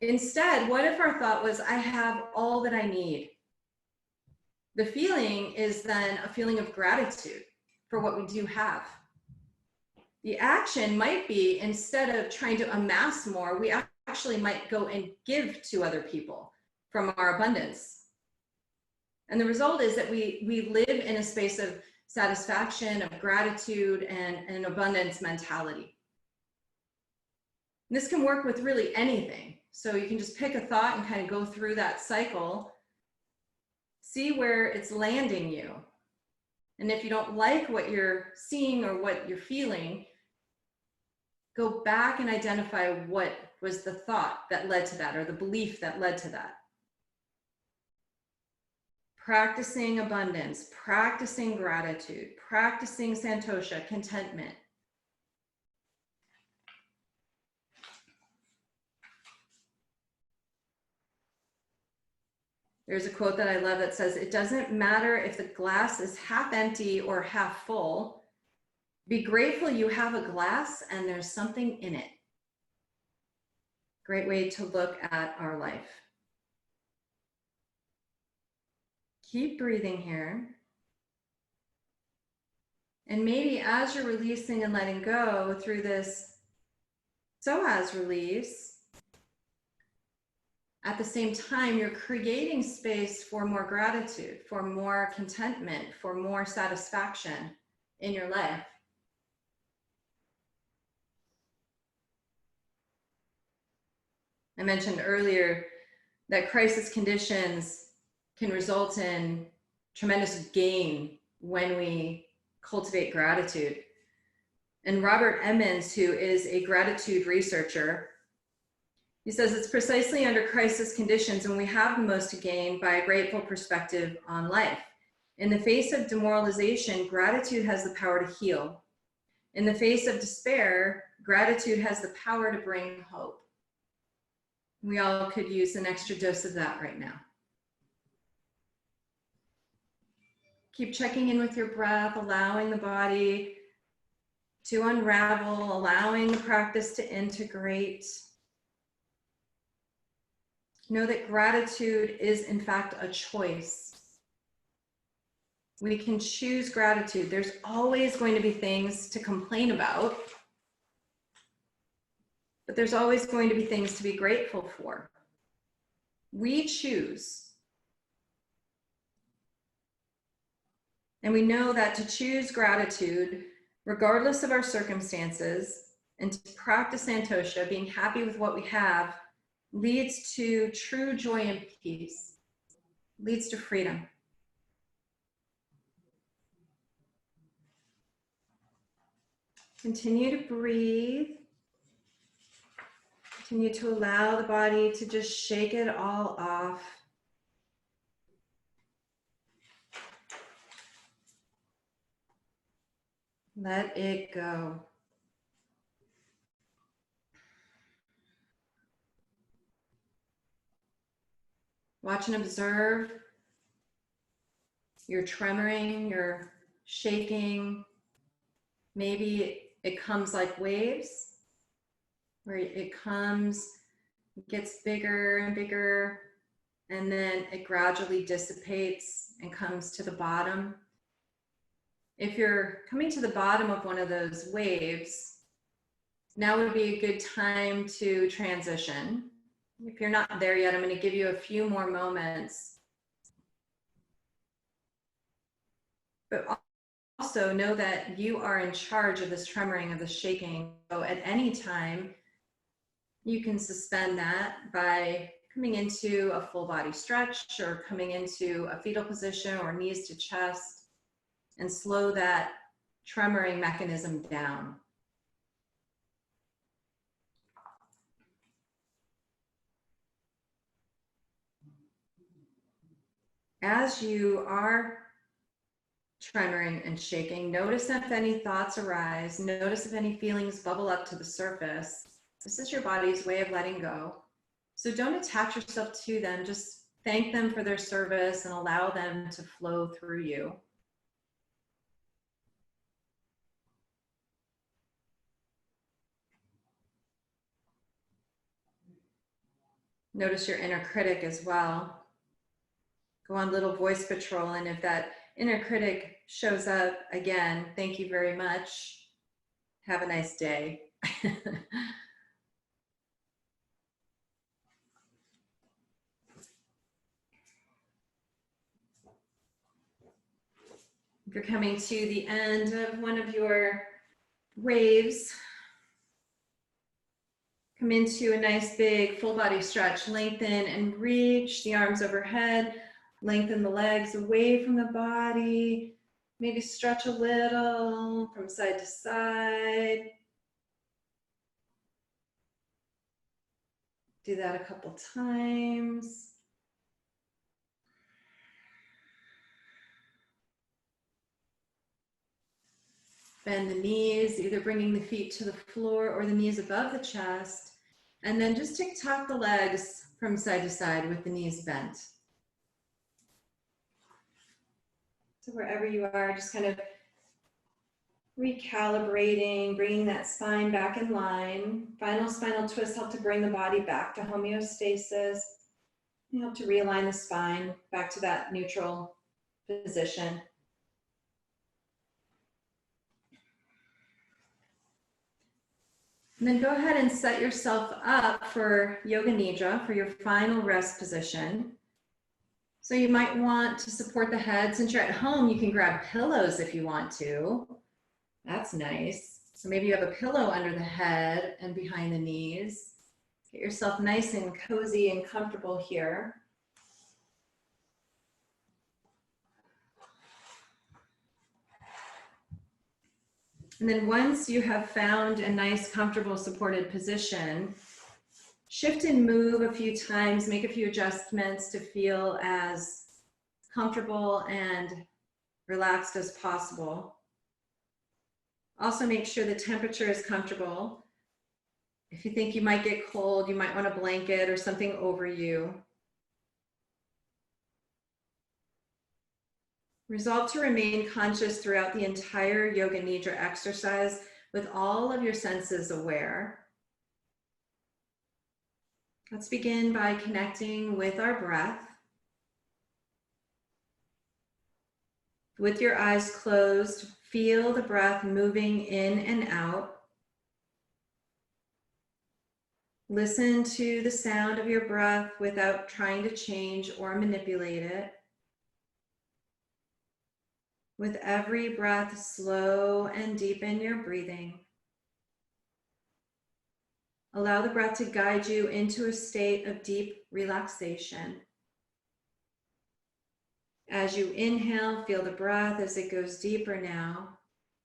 Instead, what if our thought was, I have all that I need? The feeling is then a feeling of gratitude for what we do have. The action might be, instead of trying to amass more, we actually might go and give to other people from our abundance. And the result is that we live in a space of satisfaction, of gratitude, and an abundance mentality. And this can work with really anything. So you can just pick a thought and kind of go through that cycle, see where it's landing you. And if you don't like what you're seeing or what you're feeling, go back and identify what was the thought that led to that, or the belief that led to that. Practicing abundance, practicing gratitude, practicing santosha, contentment. There's a quote that I love that says, it doesn't matter if the glass is half empty or half full. Be grateful you have a glass and there's something in it. Great way to look at our life. Keep breathing here. And maybe as you're releasing and letting go through this Psoas release, at the same time, you're creating space for more gratitude, for more contentment, for more satisfaction in your life. I mentioned earlier that crisis conditions can result in tremendous gain when we cultivate gratitude. And Robert Emmons, who is a gratitude researcher, he says it's precisely under crisis conditions when we have the most to gain by a grateful perspective on life. In the face of demoralization, gratitude has the power to heal. In the face of despair, gratitude has the power to bring hope. We all could use an extra dose of that right now. Keep checking in with your breath, allowing the body to unravel, allowing the practice to integrate. Know that gratitude is, in fact, a choice. We can choose gratitude. There's always going to be things to complain about, but there's always going to be things to be grateful for. We choose. And we know that to choose gratitude, regardless of our circumstances, and to practice santosha, being happy with what we have, leads to true joy and peace, leads to freedom. Continue to breathe. Continue to allow the body to just shake it all off. Let it go. Watch and observe You're tremoring, you're shaking. Maybe it comes like waves, where it comes, gets bigger and bigger, and then it gradually dissipates and comes to the bottom. If you're coming to the bottom of one of those waves, now would be a good time to transition. If you're not there yet, I'm going to give you a few more moments. But also know that you are in charge of this tremoring, of the shaking. So at any time, you can suspend that by coming into a full body stretch or coming into a fetal position or knees to chest, and slow that tremoring mechanism down. As you are tremoring and shaking, notice if any thoughts arise, notice if any feelings bubble up to the surface. This is your body's way of letting go. So don't attach yourself to them, just thank them for their service and allow them to flow through you. Notice your inner critic as well. Go on little voice patrol, and if that inner critic shows up again, thank you very much. Have a nice day. If you're coming to the end of one of your waves, come into a nice big full body stretch. Lengthen and reach the arms overhead. Lengthen the legs away from the body. Maybe stretch a little from side to side. Do that a couple times. Bend the knees, either bringing the feet to the floor or the knees above the chest. And then just tick-tock the legs from side to side with the knees bent. So wherever you are, just kind of recalibrating, bringing that spine back in line. Final spinal twist help to bring the body back to homeostasis. And help to realign the spine back to that neutral position. And then go ahead and set yourself up for Yoga Nidra, for your final rest position. So you might want to support the head. Since you're at home, you can grab pillows if you want to. That's nice. So maybe you have a pillow under the head and behind the knees. Get yourself nice and cozy and comfortable here. And then once you have found a nice, comfortable, supported position, shift and move a few times, make a few adjustments to feel as comfortable and relaxed as possible. Also make sure the temperature is comfortable. If you think you might get cold, you might want a blanket or something over you. Resolve to remain conscious throughout the entire Yoga Nidra exercise with all of your senses aware. Let's begin by connecting with our breath. With your eyes closed, feel the breath moving in and out. Listen to the sound of your breath without trying to change or manipulate it. With every breath, slow and deepen your breathing. Allow the breath to guide you into a state of deep relaxation. As you inhale, feel the breath as it goes deeper now,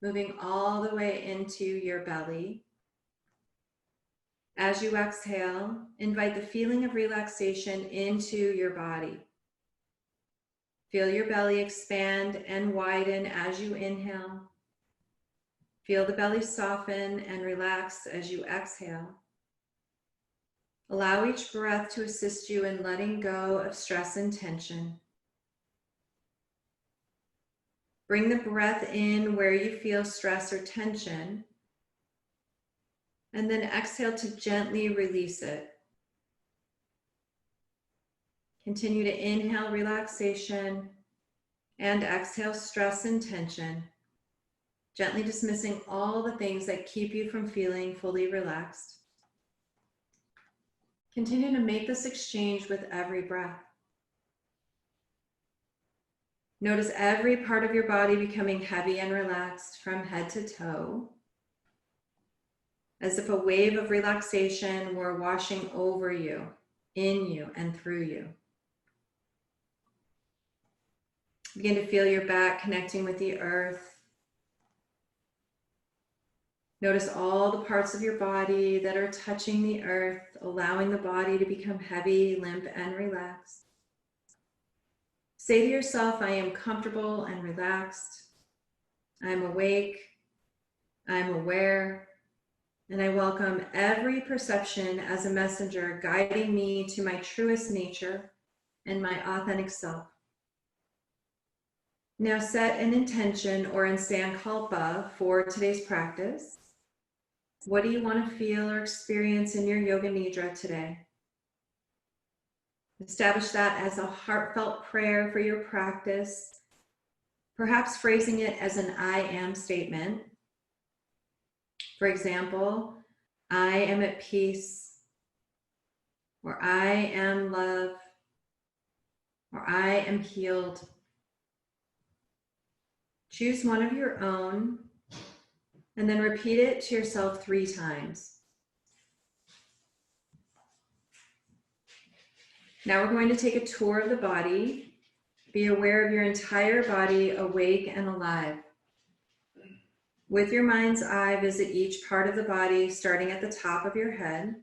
moving all the way into your belly. As you exhale, invite the feeling of relaxation into your body. Feel your belly expand and widen as you inhale. Feel the belly soften and relax as you exhale. Allow each breath to assist you in letting go of stress and tension. Bring the breath in where you feel stress or tension, and then exhale to gently release it. Continue to inhale relaxation and exhale stress and tension, gently dismissing all the things that keep you from feeling fully relaxed. Continue to make this exchange with every breath. Notice every part of your body becoming heavy and relaxed from head to toe, as if a wave of relaxation were washing over you, in you, and through you. Begin to feel your back connecting with the earth. Notice all the parts of your body that are touching the earth, allowing the body to become heavy, limp, and relaxed. Say to yourself, I am comfortable and relaxed. I am awake. I am aware. And I welcome every perception as a messenger guiding me to my truest nature and my authentic self. Now set an intention or in sankalpa for today's practice. What do you want to feel or experience in your yoga nidra today? Establish that as a heartfelt prayer for your practice, perhaps phrasing it as an I am statement. For example, I am at peace, or I am love, or I am healed. Choose one of your own and then repeat it to yourself 3 times. Now we're going to take a tour of the body. Be aware of your entire body, awake and alive. With your mind's eye, visit each part of the body, starting at the top of your head.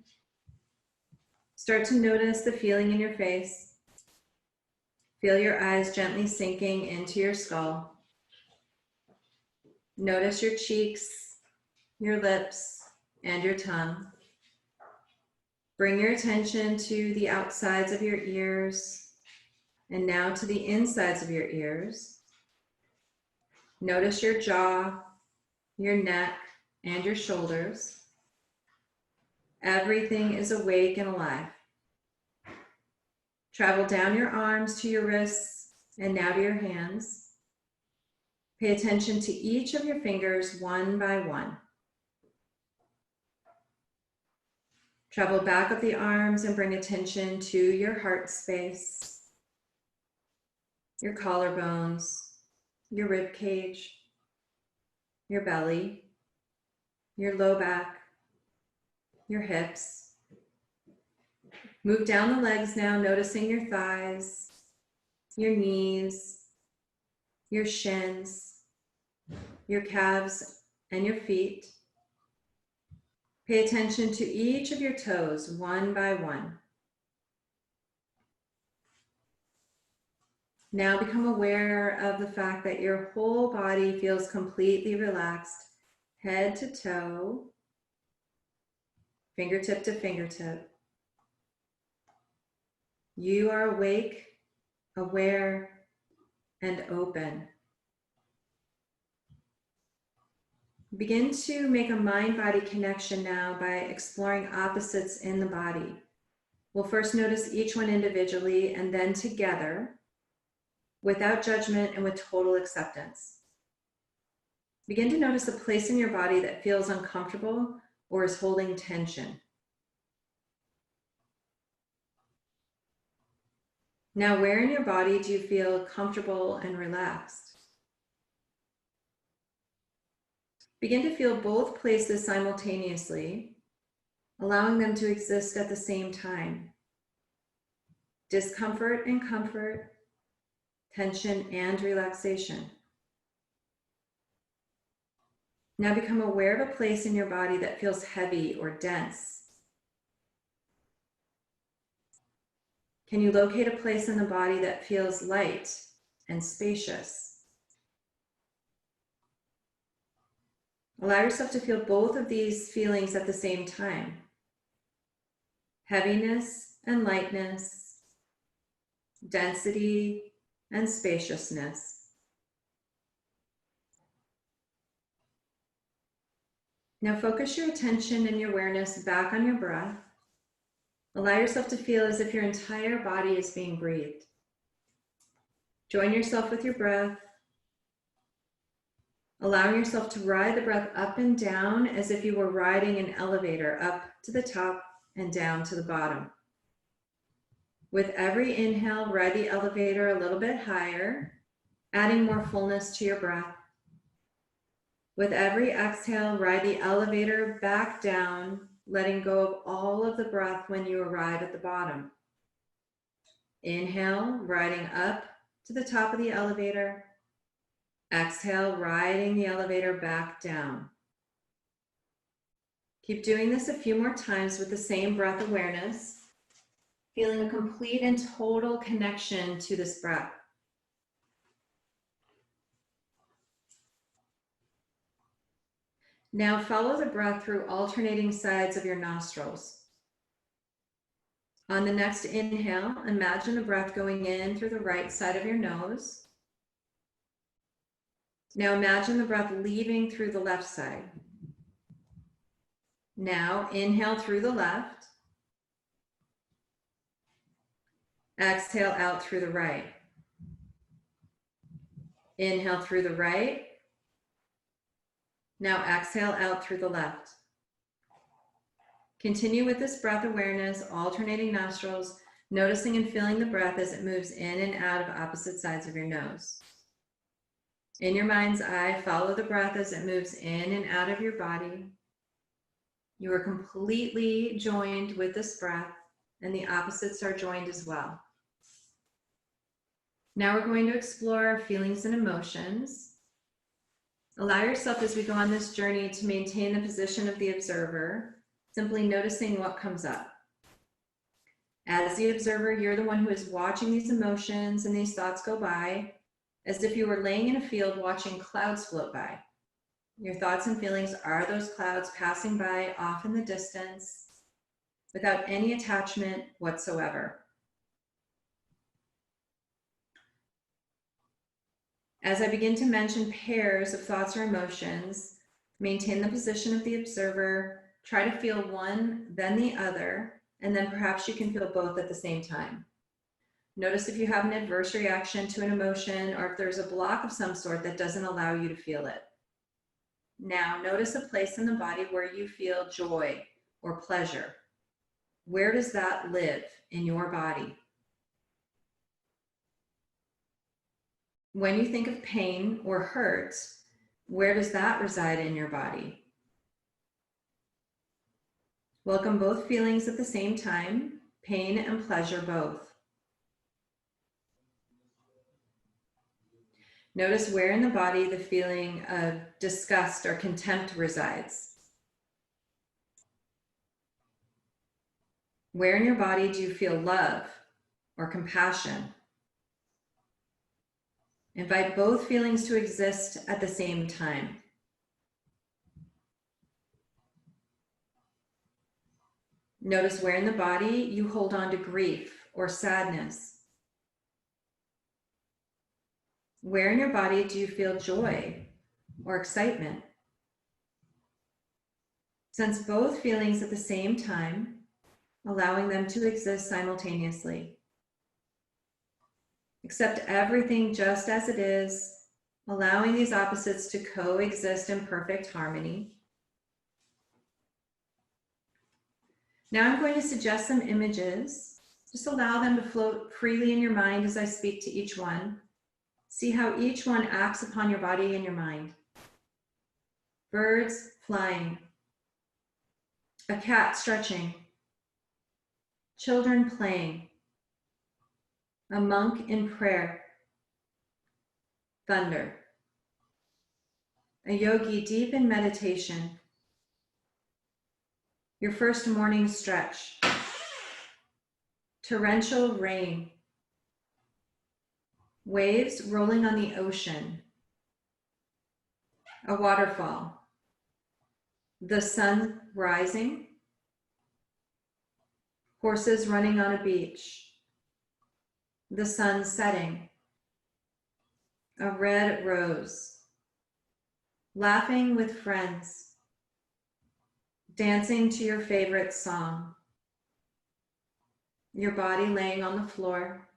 Start to notice the feeling in your face. Feel your eyes gently sinking into your skull. Notice your cheeks, your lips, and your tongue. Bring your attention to the outsides of your ears, and now to the insides of your ears. Notice your jaw, your neck, and your shoulders. Everything is awake and alive. Travel down your arms to your wrists, and now to your hands. Pay attention to each of your fingers one by one. Travel back up the arms and bring attention to your heart space, your collarbones, your rib cage, your belly, your low back, your hips. Move down the legs now, noticing your thighs, your knees, your shins, your calves, and your feet. Pay attention to each of your toes one by one. Now become aware of the fact that your whole body feels completely relaxed, head to toe, fingertip to fingertip. You are awake, aware, and open. Begin to make a mind-body connection now by exploring opposites in the body. We'll first notice each one individually and then together, without judgment and with total acceptance. Begin to notice a place in your body that feels uncomfortable or is holding tension. Now, where in your body do you feel comfortable and relaxed? Begin to feel both places simultaneously, allowing them to exist at the same time. Discomfort and comfort, tension and relaxation. Now become aware of a place in your body that feels heavy or dense. Can you locate a place in the body that feels light and spacious? Allow yourself to feel both of these feelings at the same time. Heaviness and lightness, density and spaciousness. Now focus your attention and your awareness back on your breath. Allow yourself to feel as if your entire body is being breathed. Join yourself with your breath, allowing yourself to ride the breath up and down as if you were riding an elevator up to the top and down to the bottom. With every inhale, ride the elevator a little bit higher, adding more fullness to your breath. With every exhale, ride the elevator back down, letting go of all of the breath when you arrive at the bottom. Inhale, riding up to the top of the elevator. Exhale, riding the elevator back down. Keep doing this a few more times with the same breath awareness, feeling a complete and total connection to this breath. Now follow the breath through alternating sides of your nostrils. On the next inhale, imagine the breath going in through the right side of your nose. Now imagine the breath leaving through the left side. Now inhale through the left. Exhale out through the right. Inhale through the right. Now exhale out through the left. Continue with this breath awareness, alternating nostrils, noticing and feeling the breath as it moves in and out of opposite sides of your nose. In your mind's eye, follow the breath as it moves in and out of your body. You are completely joined with this breath, and the opposites are joined as well. Now we're going to explore our feelings and emotions. Allow yourself as we go on this journey to maintain the position of the observer, simply noticing what comes up. As the observer, you're the one who is watching these emotions and these thoughts go by, as if you were laying in a field watching clouds float by. Your thoughts and feelings are those clouds passing by off in the distance without any attachment whatsoever. As I begin to mention pairs of thoughts or emotions, maintain the position of the observer, try to feel one, then the other, and then perhaps you can feel both at the same time. Notice if you have an adverse reaction to an emotion or if there's a block of some sort that doesn't allow you to feel it. Now, notice a place in the body where you feel joy or pleasure. Where does that live in your body? When you think of pain or hurt, where does that reside in your body? Welcome both feelings at the same time, pain and pleasure both. Notice where in the body the feeling of disgust or contempt resides. Where in your body do you feel love or compassion? Invite both feelings to exist at the same time. Notice where in the body you hold on to grief or sadness. Where in your body do you feel joy or excitement? Sense both feelings at the same time, allowing them to exist simultaneously. Accept everything just as it is, allowing these opposites to coexist in perfect harmony. Now I'm going to suggest some images. Just allow them to float freely in your mind as I speak to each one. See how each one acts upon your body and your mind. Birds flying. A cat stretching. Children playing. A monk in prayer. Thunder. A yogi deep in meditation. Your first morning stretch. Torrential rain. Waves rolling on the ocean. A waterfall. The sun rising. Horses running on a beach. The sun setting. A red rose. Laughing with friends. dancing to your favorite song, your body laying on the floor,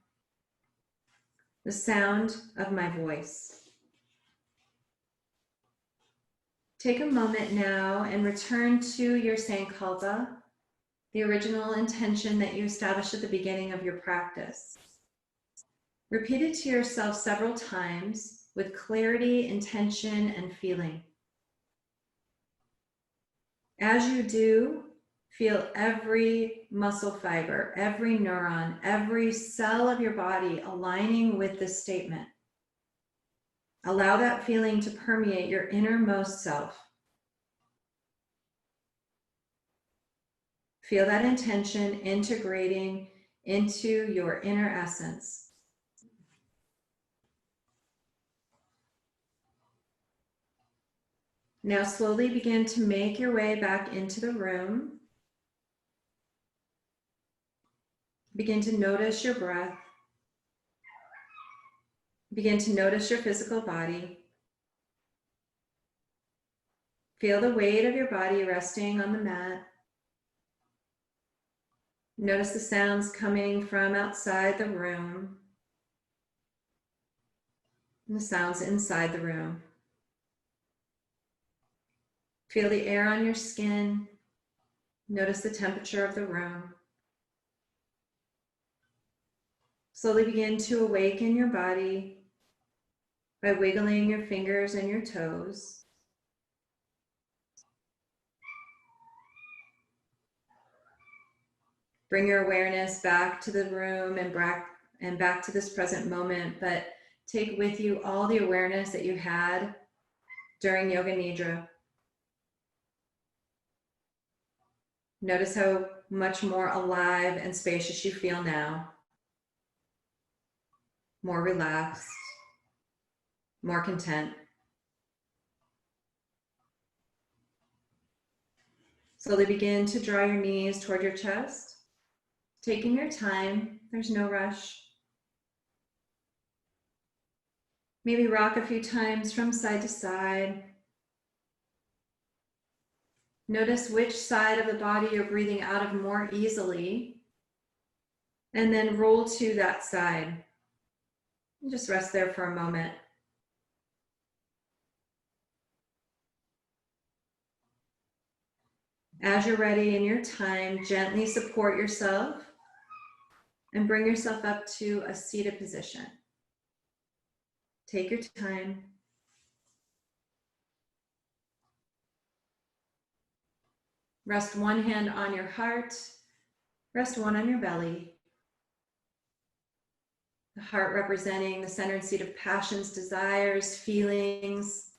the sound of my voice. Take a moment now and return to your Sankalpa, the original intention that you established at the beginning of your practice. Repeat it to yourself several times with clarity, intention, and feeling. As you do, feel every muscle fiber, every neuron, every cell of your body aligning with this statement. Allow that feeling to permeate your innermost self. Feel that intention integrating into your inner essence. Now slowly begin to make your way back into the room. Begin to notice your breath. Begin to notice your physical body. Feel the weight of your body resting on the mat. Notice the sounds coming from outside the room and the sounds inside the room. Feel the air on your skin. Notice the temperature of the room. Slowly begin to awaken your body by wiggling your fingers and your toes. Bring your awareness back to the room and back to this present moment, but take with you all the awareness that you had during Yoga Nidra. Notice how much more alive and spacious you feel now. More relaxed, more content. Slowly begin to draw your knees toward your chest. Taking your time, there's no rush. Maybe rock a few times from side to side. Notice which side of the body you're breathing out of more easily, and then roll to that side. And just rest there for a moment. As you're ready in your time, gently support yourself and bring yourself up to a seated position. Take your time. Rest one hand on your heart, rest one on your belly. The heart representing the center and seat of passions, desires, feelings.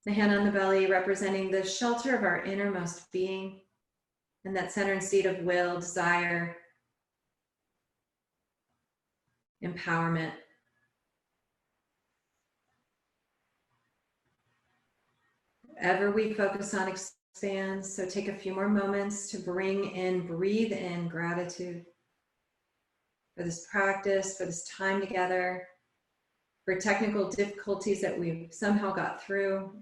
The hand on the belly representing the shelter of our innermost being, and that center and seat of will, desire, empowerment. Whatever we focus on expands, so take a few more moments to breathe in gratitude for this practice, for this time together, for technical difficulties that we somehow got through.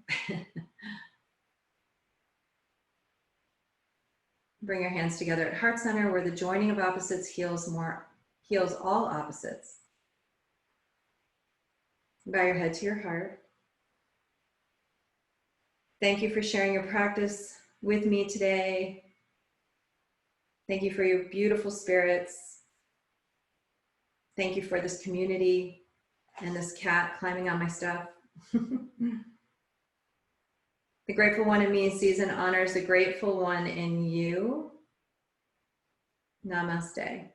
Bring your hands together at heart center, where the joining of opposites heals all opposites. Bow your head to your heart. Thank you for sharing your practice with me today. Thank you for your beautiful spirits. Thank you for this community and this cat climbing on my stuff. The grateful one in me sees and honors the grateful one in you. Namaste.